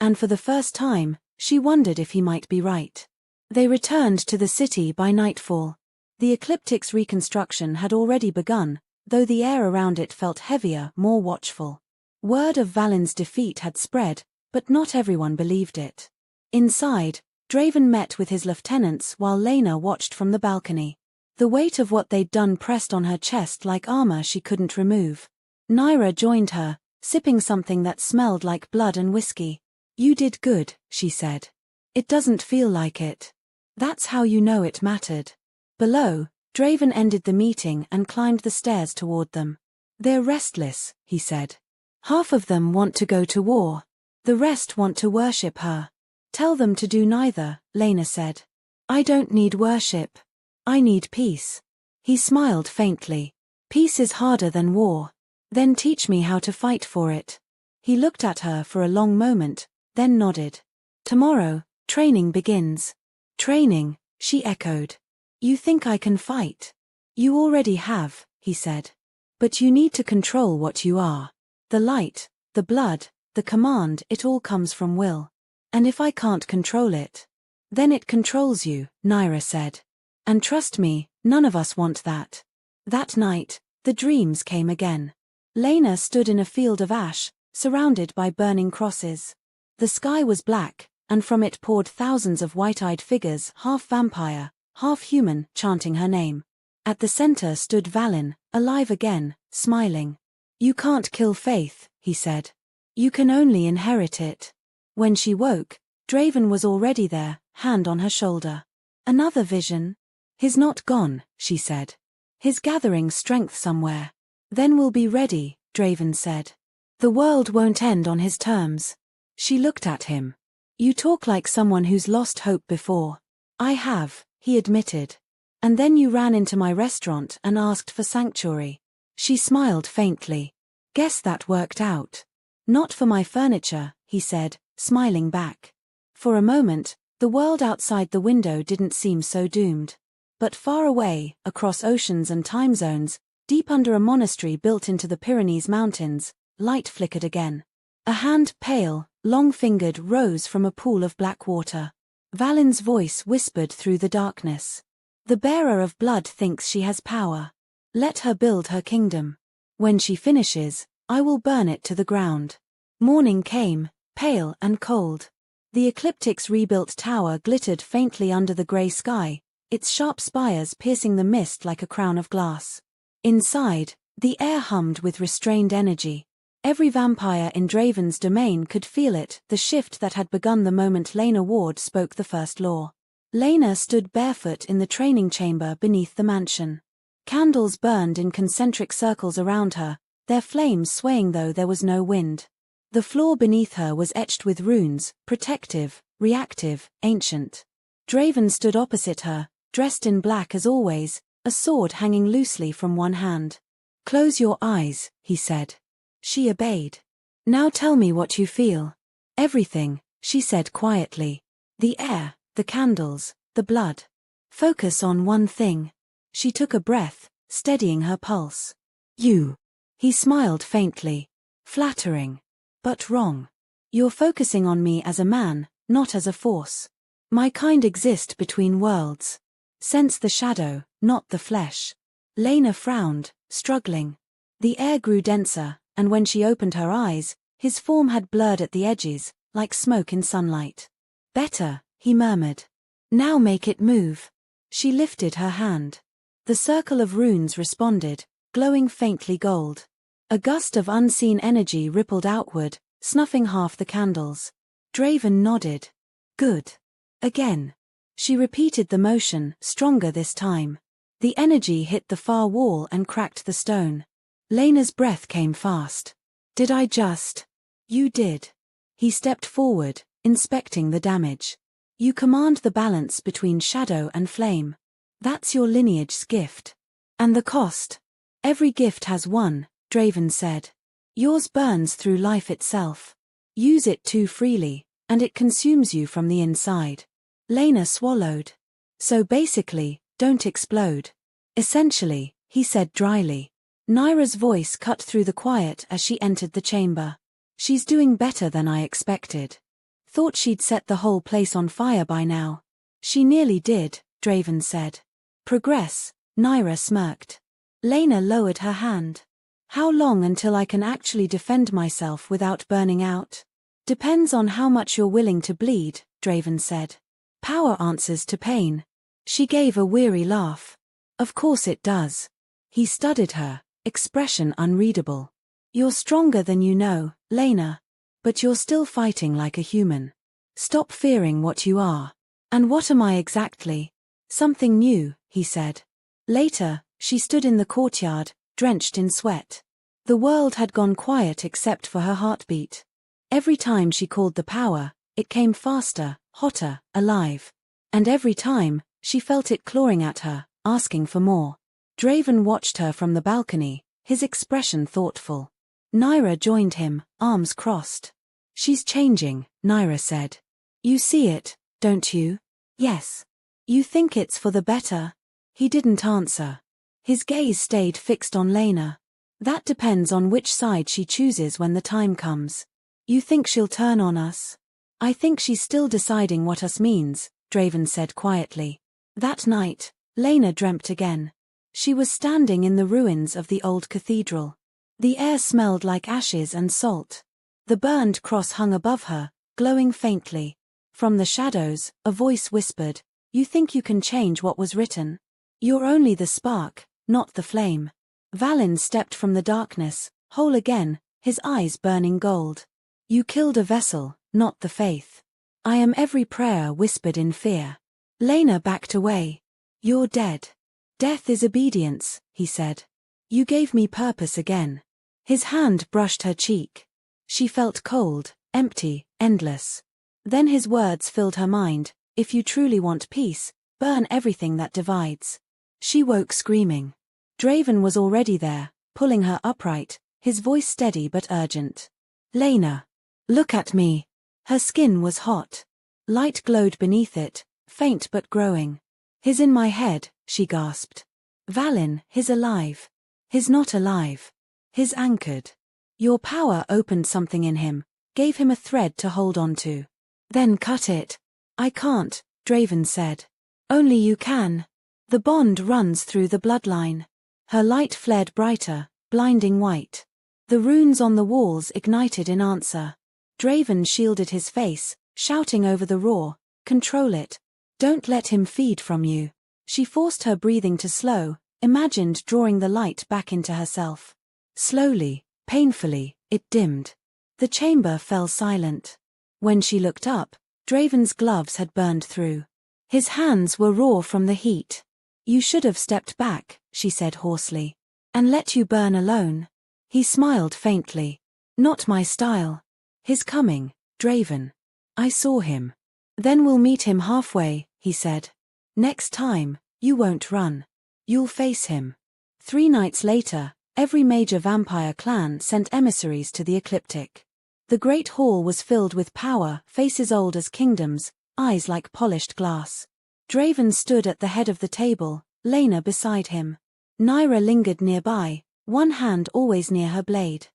And for the first time, she wondered if he might be right. They returned to the city by nightfall. The ecliptic's reconstruction had already begun, though the air around it felt heavier, more watchful. Word of Valin's defeat had spread, but not everyone believed it. Inside, Draven met with his lieutenants while Lena watched from the balcony. The weight of what they'd done pressed on her chest like armor she couldn't remove. Naira joined her, sipping something that smelled like blood and whiskey. "You did good," she said. "It doesn't feel like it." "That's how you know it mattered." Below, Draven ended the meeting and climbed the stairs toward them. "They're restless," he said. "Half of them want to go to war. The rest want to worship her." "Tell them to do neither," Lena said. "I don't need worship. I need peace." He smiled faintly. "Peace is harder than war." "Then teach me how to fight for it." He looked at her for a long moment, then nodded. "Tomorrow, training begins." "Training," she echoed. "You think I can fight?" "You already have," he said. "But you need to control what you are. The light, the blood, the command, it all comes from will. And if I can't control it, then it controls you," Naira said. "And trust me, none of us want that." That night, the dreams came again. Lena stood in a field of ash, surrounded by burning crosses. The sky was black, and from it poured thousands of white-eyed figures, half vampire, half human, chanting her name. At the center stood Valin, alive again, smiling. "You can't kill faith," he said. "You can only inherit it." When she woke, Draven was already there, hand on her shoulder. "Another vision?" "He's not gone," she said. "He's gathering strength somewhere." "Then we'll be ready," Draven said. "The world won't end on his terms." She looked at him. "You talk like someone who's lost hope before." "I have," he admitted. "And then you ran into my restaurant and asked for sanctuary." She smiled faintly. "Guess that worked out." "Not for my furniture," he said, smiling back. For a moment, the world outside the window didn't seem so doomed. But far away, across oceans and time zones, deep under a monastery built into the Pyrenees Mountains, light flickered again. A hand, pale, long-fingered, rose from a pool of black water. Valin's voice whispered through the darkness. The bearer of blood thinks she has power. Let her build her kingdom. When she finishes, I will burn it to the ground. Morning came, pale and cold. The ecliptic's rebuilt tower glittered faintly under the grey sky, its sharp spires piercing the mist like a crown of glass. Inside, the air hummed with restrained energy. Every vampire in Draven's domain could feel it, the shift that had begun the moment Lena Ward spoke the first law. Lena stood barefoot in the training chamber beneath the mansion. Candles burned in concentric circles around her, their flames swaying though there was no wind. The floor beneath her was etched with runes, protective, reactive, ancient. Draven stood opposite her, dressed in black as always, a sword hanging loosely from one hand. "Close your eyes," he said. She obeyed. "Now tell me what you feel." "Everything," she said quietly. "The air, the candles, the blood. Focus on one thing." She took a breath, steadying her pulse. "You." He smiled faintly. "Flattering. But wrong. You're focusing on me as a man, not as a force. My kind exist between worlds. Sense the shadow, not the flesh." Lena frowned, struggling. The air grew denser, and when she opened her eyes, his form had blurred at the edges, like smoke in sunlight. "Better," he murmured. "Now make it move." She lifted her hand. The circle of runes responded, glowing faintly gold. A gust of unseen energy rippled outward, snuffing half the candles. Draven nodded. "Good. Again." She repeated the motion, stronger this time. The energy hit the far wall and cracked the stone. Lena's breath came fast. "Did I just?" "You did." He stepped forward, inspecting the damage. "You command the balance between shadow and flame. That's your lineage's gift. And the cost?" "Every gift has one," Draven said. "Yours burns through life itself. Use it too freely, and it consumes you from the inside." Lena swallowed. "So basically, don't explode." "Essentially," he said dryly. Naira's voice cut through the quiet as she entered the chamber. "She's doing better than I expected. Thought she'd set the whole place on fire by now." "She nearly did," Draven said. "Progress," Naira smirked. Lena lowered her hand. "How long until I can actually defend myself without burning out?" "Depends on how much you're willing to bleed," Draven said. "Power answers to pain." She gave a weary laugh. "Of course it does." He studied her, expression unreadable. "You're stronger than you know, Lena. But you're still fighting like a human. Stop fearing what you are." "And what am I exactly?" "Something new," he said. Later, she stood in the courtyard, drenched in sweat. The world had gone quiet except for her heartbeat. Every time she called the power, it came faster, hotter, alive. And every time, she felt it clawing at her, asking for more. Draven watched her from the balcony, his expression thoughtful. Naira joined him, arms crossed. "She's changing," Naira said. "You see it, don't you?" "Yes." "You think it's for the better?" He didn't answer. His gaze stayed fixed on Lena. "That depends on which side she chooses when the time comes." "You think she'll turn on us?" "I think she's still deciding what us means," Draven said quietly. That night, Lena dreamt again. She was standing in the ruins of the old cathedral. The air smelled like ashes and salt. The burned cross hung above her, glowing faintly. From the shadows, a voice whispered, "You think you can change what was written? You're only the spark, not the flame." Valin stepped from the darkness, whole again, his eyes burning gold. "You killed a vessel, not the faith." "I am every prayer whispered in fear." Lena backed away. "You're dead." "Death is obedience," he said. "You gave me purpose again." His hand brushed her cheek. She felt cold, empty, endless. Then his words filled her mind, "If you truly want peace, burn everything that divides." She woke screaming. Draven was already there, pulling her upright, his voice steady but urgent. "Lena, look at me." Her skin was hot. Light glowed beneath it, faint but growing. "He's in my head," she gasped. "Valin, he's alive. He's not alive. He's anchored." "Your power opened something in him, gave him a thread to hold on to. Then cut it." "I can't," Draven said. "Only you can. The bond runs through the bloodline." Her light flared brighter, blinding white. The runes on the walls ignited in answer. Draven shielded his face, shouting over the roar, "Control it. Don't let him feed from you." She forced her breathing to slow, imagined drawing the light back into herself. Slowly, painfully, it dimmed. The chamber fell silent. When she looked up, Draven's gloves had burned through. His hands were raw from the heat. "You should have stepped back," she said hoarsely. "And let you burn alone." He smiled faintly. "Not my style." "He's coming, Draven. I saw him." "Then we'll meet him halfway," he said. "Next time, you won't run. You'll face him." 3 nights later, every major vampire clan sent emissaries to the ecliptic. The great hall was filled with power, faces old as kingdoms, eyes like polished glass. Draven stood at the head of the table, Lena beside him. Naira lingered nearby, one hand always near her blade.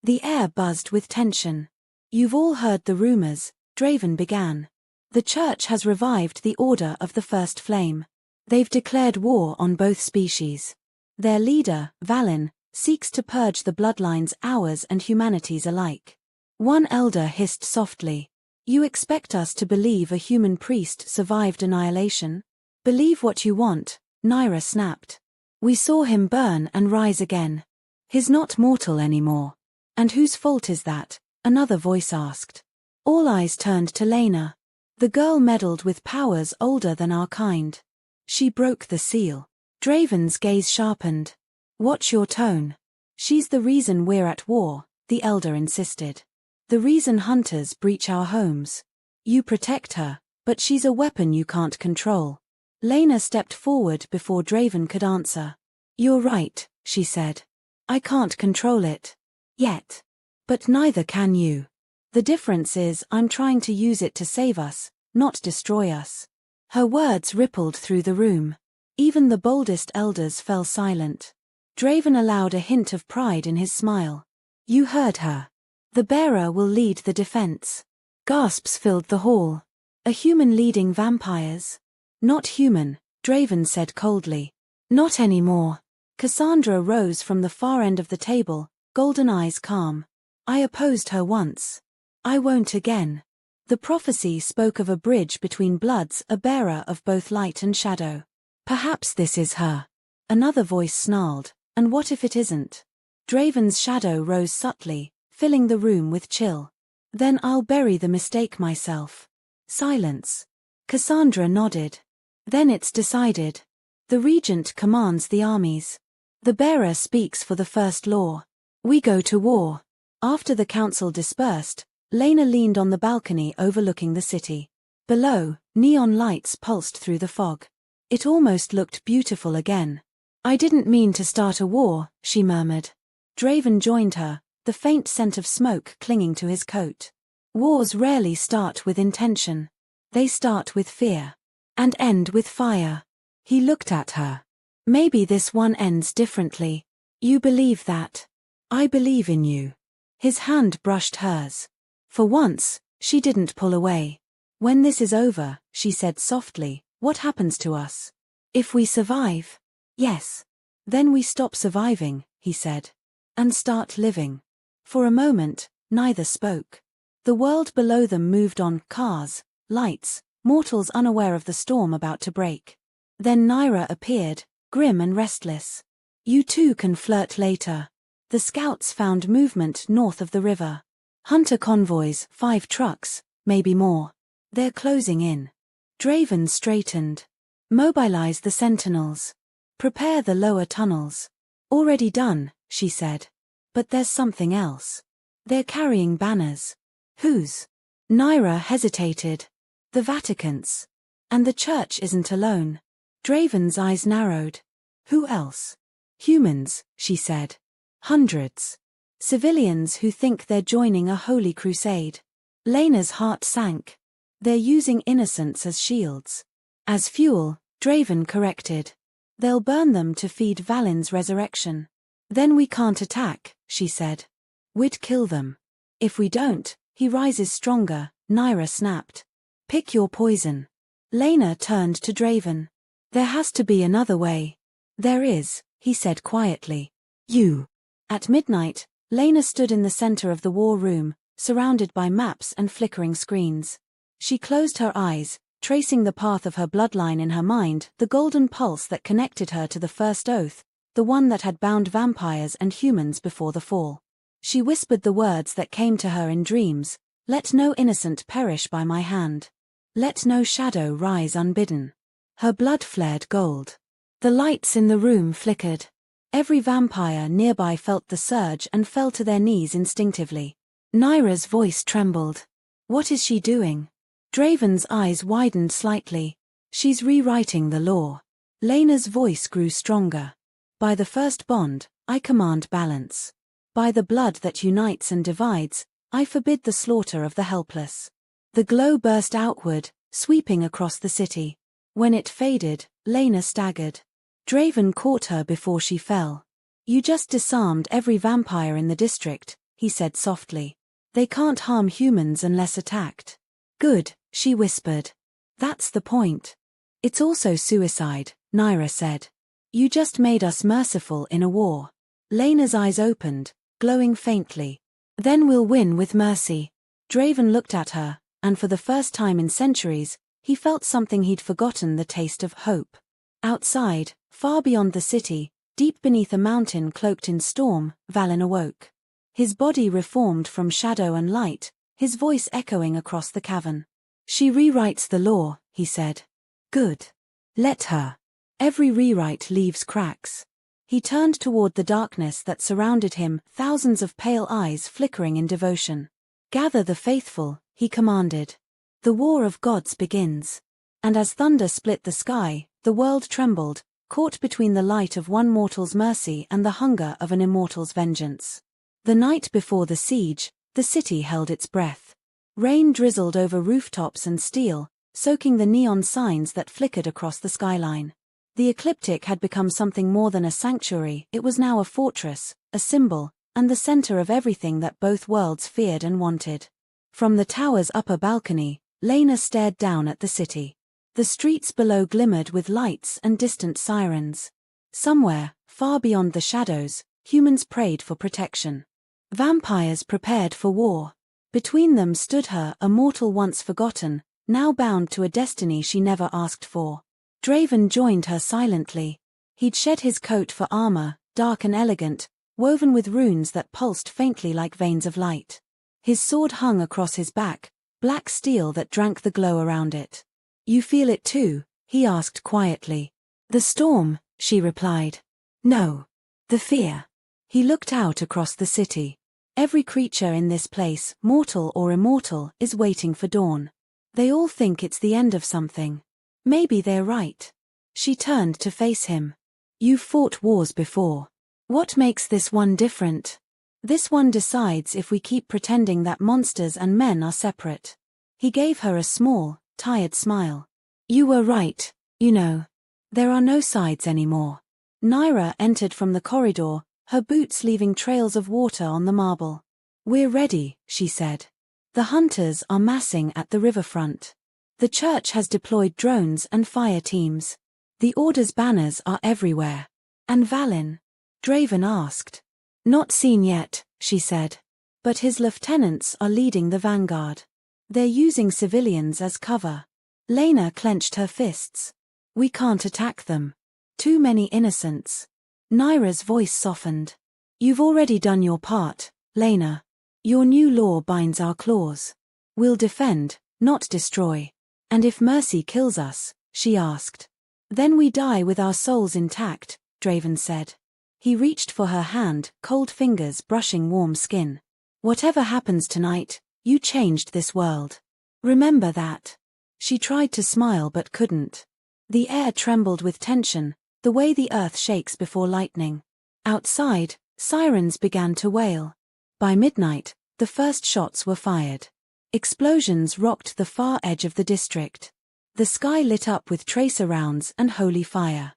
The air buzzed with tension. "You've all heard the rumors," Draven began. "The church has revived the Order of the First Flame. They've declared war on both species. Their leader, Valin, seeks to purge the bloodlines, ours and humanity's alike." One elder hissed softly. "You expect us to believe a human priest survived annihilation? Believe what you want," Naira snapped. "We saw him burn and rise again. He's not mortal anymore." "And whose fault is that?" another voice asked. All eyes turned to Lena. "The girl meddled with powers older than our kind. She broke the seal." Draven's gaze sharpened. "Watch your tone. She's the reason we're at war," the elder insisted. "The reason hunters breach our homes. You protect her, but she's a weapon you can't control." Lena stepped forward before Draven could answer. "You're right," she said. "I can't control it. Yet. But neither can you. The difference is I'm trying to use it to save us, not destroy us." Her words rippled through the room. Even the boldest elders fell silent. Draven allowed a hint of pride in his smile. "You heard her. The bearer will lead the defense." Gasps filled the hall. "A human leading vampires?" "Not human," Draven said coldly. "Not anymore." Cassandra rose from the far end of the table, golden eyes calm. "I opposed her once. I won't again." The prophecy spoke of a bridge between bloods, a bearer of both light and shadow. "Perhaps this is her." Another voice snarled, "And what if it isn't?" Draven's shadow rose subtly, filling the room with chill. "Then I'll bury the mistake myself." Silence. Cassandra nodded. "Then it's decided. The regent commands the armies. The bearer speaks for the first law. We go to war." After the council dispersed, Lena leaned on the balcony overlooking the city. Below, neon lights pulsed through the fog. It almost looked beautiful again. "I didn't mean to start a war," she murmured. Draven joined her, the faint scent of smoke clinging to his coat. "Wars rarely start with intention. They start with fear. And end with fire." He looked at her. "Maybe this one ends differently. You believe that. I believe in you." His hand brushed hers. For once, she didn't pull away. "When this is over," she said softly, "what happens to us?" "If we survive?" "Yes. Then we stop surviving," he said. "And start living." For a moment, neither spoke. The world below them moved on, cars, lights, mortals unaware of the storm about to break. Then Naira appeared, grim and restless. "You two can flirt later." The scouts found movement north of the river. Hunter convoys, 5 trucks, maybe more. They're closing in. Draven straightened. "Mobilize the sentinels. Prepare the lower tunnels." "Already done," she said. "But there's something else. They're carrying banners." "Whose?" Naira hesitated. "The Vatican's. And the church isn't alone." Draven's eyes narrowed. "Who else?" "Humans," she said. "Hundreds. Civilians who think they're joining a holy crusade." Lena's heart sank. They're using innocents as shields. As fuel, Draven corrected. They'll burn them to feed Valin's resurrection. Then we can't attack, she said. We'd kill them. If we don't, he rises stronger, Nyra snapped. Pick your poison. Lena turned to Draven. There has to be another way. There is, he said quietly. You. At midnight, Lena stood in the center of the war room, surrounded by maps and flickering screens. She closed her eyes, tracing the path of her bloodline in her mind, the golden pulse that connected her to the first oath, the one that had bound vampires and humans before the fall. She whispered the words that came to her in dreams, "Let no innocent perish by my hand. Let no shadow rise unbidden." Her blood flared gold. The lights in the room flickered. Every vampire nearby felt the surge and fell to their knees instinctively. Nyra's voice trembled. What is she doing? Draven's eyes widened slightly. She's rewriting the law. Lena's voice grew stronger. By the first bond, I command balance. By the blood that unites and divides, I forbid the slaughter of the helpless. The glow burst outward, sweeping across the city. When it faded, Lena staggered. Draven caught her before she fell. You just disarmed every vampire in the district, he said softly. They can't harm humans unless attacked. Good, she whispered. That's the point. It's also suicide, Nyra said. You just made us merciful in a war. Lena's eyes opened, glowing faintly. Then we'll win with mercy. Draven looked at her, and for the first time in centuries, he felt something he'd forgotten, the taste of hope. Outside, far beyond the city, deep beneath a mountain cloaked in storm, Valin awoke. His body reformed from shadow and light, his voice echoing across the cavern. She rewrites the law, he said. Good. Let her. Every rewrite leaves cracks. He turned toward the darkness that surrounded him, thousands of pale eyes flickering in devotion. Gather the faithful, he commanded. The war of gods begins. And as thunder split the sky, the world trembled, caught between the light of one mortal's mercy and the hunger of an immortal's vengeance. The night before the siege, the city held its breath. Rain drizzled over rooftops and steel, soaking the neon signs that flickered across the skyline. The ecliptic had become something more than a sanctuary, it was now a fortress, a symbol, and the center of everything that both worlds feared and wanted. From the tower's upper balcony, Lena stared down at the city. The streets below glimmered with lights and distant sirens. Somewhere, far beyond the shadows, humans prayed for protection. Vampires prepared for war. Between them stood her, a mortal once forgotten, now bound to a destiny she never asked for. Draven joined her silently. He'd shed his coat for armor, dark and elegant, woven with runes that pulsed faintly like veins of light. His sword hung across his back, black steel that drank the glow around it. You feel it too? He asked quietly. The storm, she replied. No. The fear. He looked out across the city. Every creature in this place, mortal or immortal, is waiting for dawn. They all think it's the end of something. Maybe they're right. She turned to face him. You've fought wars before. What makes this one different? This one decides if we keep pretending that monsters and men are separate. He gave her a small, tired smile. You were right, you know. There are no sides anymore. Nyra entered from the corridor, her boots leaving trails of water on the marble. We're ready, she said. The hunters are massing at the riverfront. The church has deployed drones and fire teams. The Order's banners are everywhere. And Valin? Draven asked. Not seen yet, she said. But his lieutenants are leading the vanguard. They're using civilians as cover. Lena clenched her fists. We can't attack them. Too many innocents. Nyra's voice softened. You've already done your part, Lena. Your new law binds our claws. We'll defend, not destroy. And if mercy kills us, she asked. Then we die with our souls intact, Draven said. He reached for her hand, cold fingers brushing warm skin. Whatever happens tonight, you changed this world. Remember that. She tried to smile but couldn't. The air trembled with tension, the way the earth shakes before lightning. Outside, sirens began to wail. By midnight, the first shots were fired. Explosions rocked the far edge of the district. The sky lit up with tracer rounds and holy fire.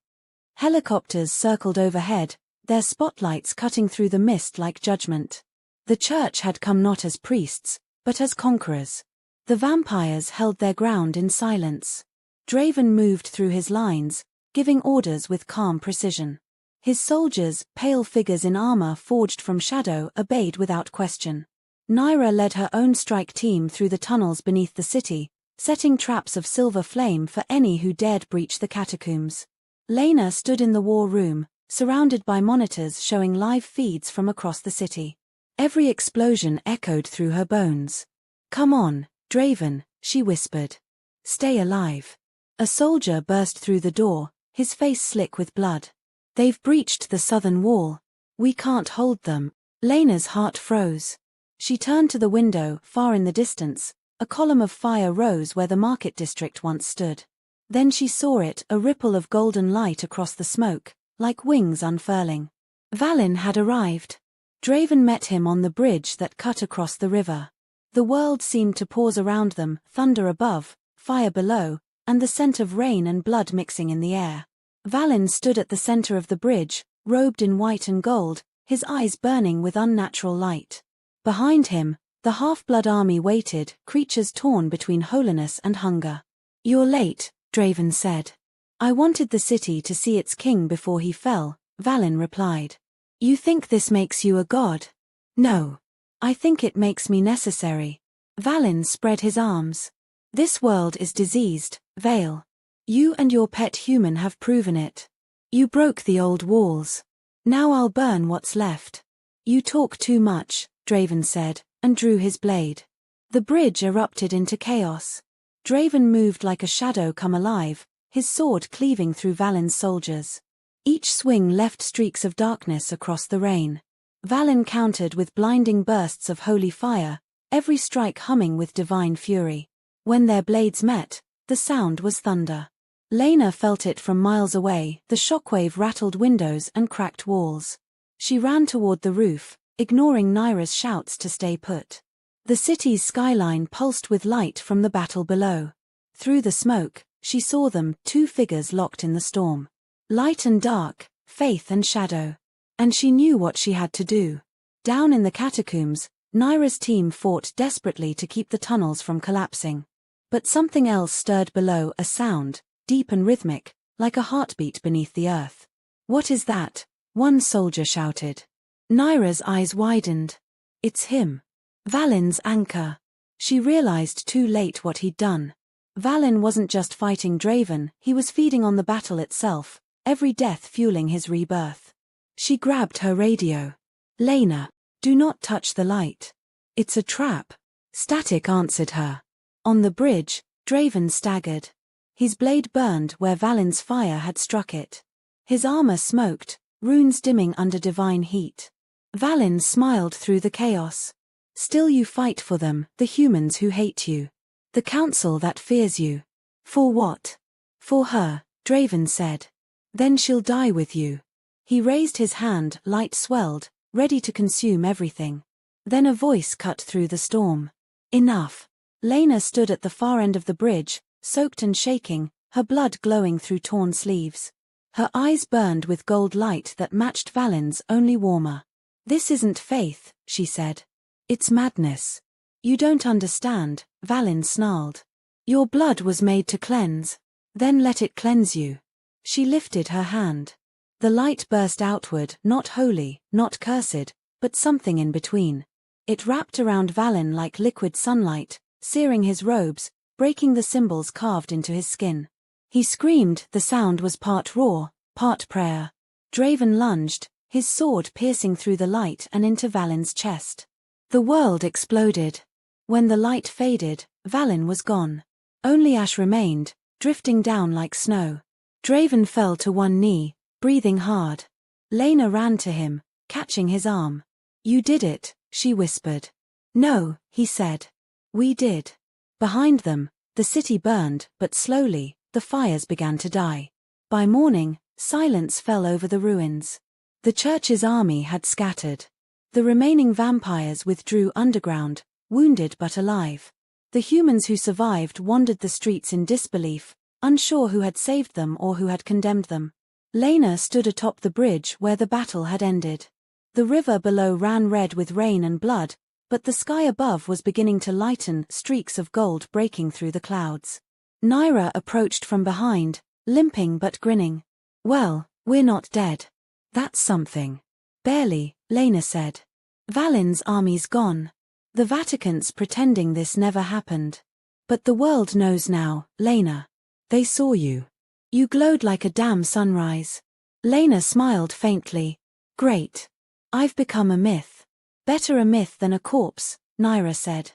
Helicopters circled overhead, their spotlights cutting through the mist like judgment. The church had come not as priests, but as conquerors. The vampires held their ground in silence. Draven moved through his lines, giving orders with calm precision. His soldiers, pale figures in armor forged from shadow, obeyed without question. Naira led her own strike team through the tunnels beneath the city, setting traps of silver flame for any who dared breach the catacombs. Lena stood in the war room, surrounded by monitors showing live feeds from across the city. Every explosion echoed through her bones. "Come on, Draven," she whispered. "Stay alive." A soldier burst through the door, his face slick with blood. "They've breached the southern wall. We can't hold them." Lena's heart froze. She turned to the window, far in the distance. A column of fire rose where the market district once stood. Then she saw it, a ripple of golden light across the smoke, like wings unfurling. Valin had arrived. Draven met him on the bridge that cut across the river. The world seemed to pause around them, thunder above, fire below, and the scent of rain and blood mixing in the air. Valin stood at the center of the bridge, robed in white and gold, his eyes burning with unnatural light. Behind him, the half-blood army waited, creatures torn between holiness and hunger. "You're late," Draven said. "I wanted the city to see its king before he fell," Valin replied. "You think this makes you a god?" "No. I think it makes me necessary." Valin spread his arms. "This world is diseased, Vale. You and your pet human have proven it. You broke the old walls. Now I'll burn what's left." "You talk too much," Draven said, and drew his blade. The bridge erupted into chaos. Draven moved like a shadow come alive, his sword cleaving through Valin's soldiers. Each swing left streaks of darkness across the rain. Valin countered with blinding bursts of holy fire, every strike humming with divine fury. When their blades met, the sound was thunder. Lena felt it from miles away, the shockwave rattled windows and cracked walls. She ran toward the roof, ignoring Naira's shouts to stay put. The city's skyline pulsed with light from the battle below. Through the smoke, she saw them, two figures locked in the storm. Light and dark, faith and shadow. And she knew what she had to do. Down in the catacombs, Naira's team fought desperately to keep the tunnels from collapsing. But something else stirred below, a sound, deep and rhythmic, like a heartbeat beneath the earth. "What is that?" one soldier shouted. Naira's eyes widened. "It's him. Valin's anchor." She realized too late what he'd done. Valin wasn't just fighting Draven, he was feeding on the battle itself, every death fueling his rebirth. She grabbed her radio. "Lena, do not touch the light. It's a trap." Static answered her. On the bridge, Draven staggered. His blade burned where Valin's fire had struck it. His armor smoked, runes dimming under divine heat. Valin smiled through the chaos. "Still you fight for them, the humans who hate you. The council that fears you." "For what?" "For her," Draven said. "Then she'll die with you." He raised his hand, light swelled, ready to consume everything. Then a voice cut through the storm. "Enough." Lena stood at the far end of the bridge, soaked and shaking, her blood glowing through torn sleeves. Her eyes burned with gold light that matched Valin's, only warmer. "This isn't faith," she said. "It's madness." "You don't understand," Valin snarled. "Your blood was made to cleanse. Then let it cleanse you." She lifted her hand. The light burst outward, not holy, not cursed, but something in between. It wrapped around Valin like liquid sunlight, searing his robes, breaking the symbols carved into his skin. He screamed, the sound was part roar, part prayer. Draven lunged, his sword piercing through the light and into Valin's chest. The world exploded. When the light faded, Valin was gone. Only ash remained, drifting down like snow. Draven fell to one knee, breathing hard. Lena ran to him, catching his arm. "You did it," she whispered. "No," he said. "We did." Behind them, the city burned, but slowly, the fires began to die. By morning, silence fell over the ruins. The church's army had scattered. The remaining vampires withdrew underground, wounded but alive. The humans who survived wandered the streets in disbelief, unsure who had saved them or who had condemned them. Lena stood atop the bridge where the battle had ended. The river below ran red with rain and blood, but the sky above was beginning to lighten, streaks of gold breaking through the clouds. Naira approached from behind, limping but grinning. "Well, we're not dead. That's something." "Barely," Lena said. "Valin's army's gone. The Vatican's pretending this never happened. But the world knows now, Lena. They saw you. You glowed like a damn sunrise." Lena smiled faintly. "Great. I've become a myth. Better a myth than a corpse," Naira said.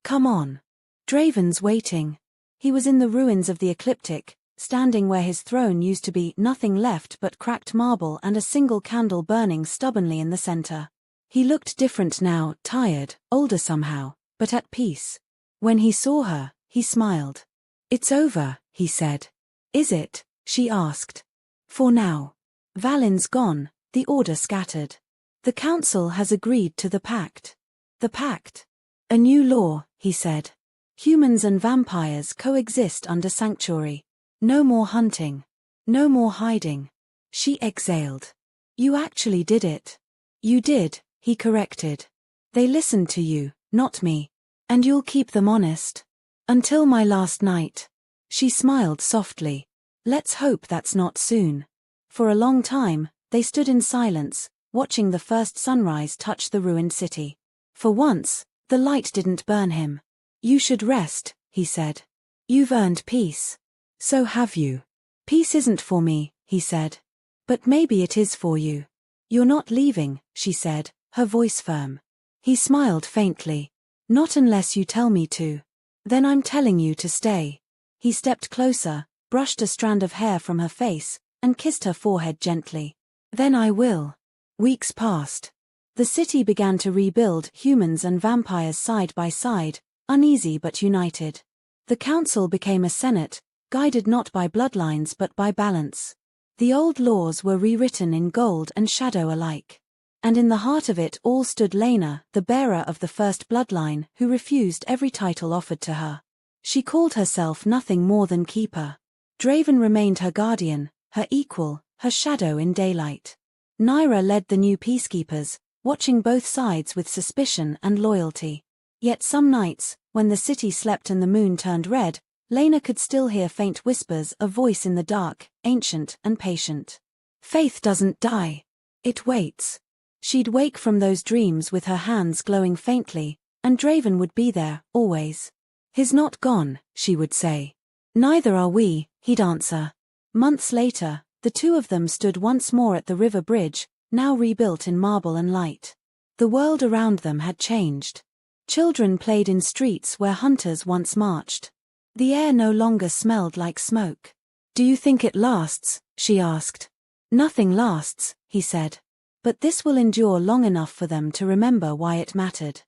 "Come on. Draven's waiting." He was in the ruins of the ecliptic, standing where his throne used to be, nothing left but cracked marble and a single candle burning stubbornly in the center. He looked different now, tired, older somehow, but at peace. When he saw her, he smiled. "It's over," he said. "Is it?" she asked. "For now. Valin's gone, the order scattered. The council has agreed to the pact." "The pact?" "A new law," he said. "Humans and vampires coexist under sanctuary. No more hunting. No more hiding." She exhaled. "You actually did it." "You did," he corrected. "They listened to you, not me. And you'll keep them honest. Until my last night." She smiled softly. "Let's hope that's not soon." For a long time, they stood in silence, watching the first sunrise touch the ruined city. For once, the light didn't burn him. "You should rest," he said. "You've earned peace." "So have you." "Peace isn't for me," he said. "But maybe it is for you." "You're not leaving," she said, her voice firm. He smiled faintly. "Not unless you tell me to." "Then I'm telling you to stay." He stepped closer, brushed a strand of hair from her face, and kissed her forehead gently. "Then I will." Weeks passed. The city began to rebuild, humans and vampires side by side, uneasy but united. The council became a senate, guided not by bloodlines but by balance. The old laws were rewritten in gold and shadow alike. And in the heart of it all stood Lena, the bearer of the first bloodline, who refused every title offered to her. She called herself nothing more than Keeper. Draven remained her guardian, her equal, her shadow in daylight. Naira led the new peacekeepers, watching both sides with suspicion and loyalty. Yet some nights, when the city slept and the moon turned red, Lena could still hear faint whispers, a voice in the dark, ancient and patient. "Faith doesn't die. It waits." She'd wake from those dreams with her hands glowing faintly, and Draven would be there, always. "He's not gone," she would say. "Neither are we," he'd answer. Months later, the two of them stood once more at the river bridge, now rebuilt in marble and light. The world around them had changed. Children played in streets where hunters once marched. The air no longer smelled like smoke. "Do you think it lasts?" she asked. "Nothing lasts," he said. "But this will endure long enough for them to remember why it mattered."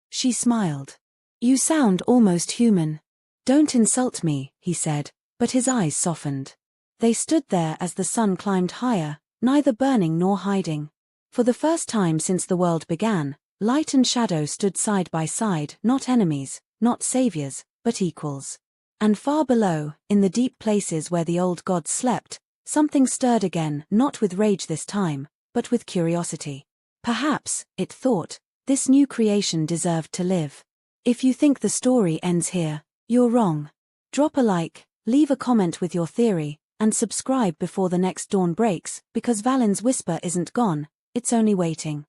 She smiled. "You sound almost human." "Don't insult me," he said, but his eyes softened. They stood there as the sun climbed higher, neither burning nor hiding. For the first time since the world began, light and shadow stood side by side, not enemies, not saviors, but equals. And far below, in the deep places where the old gods slept, something stirred again, not with rage this time, but with curiosity. Perhaps, it thought, this new creation deserved to live. If you think the story ends here, you're wrong. Drop a like, leave a comment with your theory, and subscribe before the next dawn breaks, because Valin's whisper isn't gone, it's only waiting.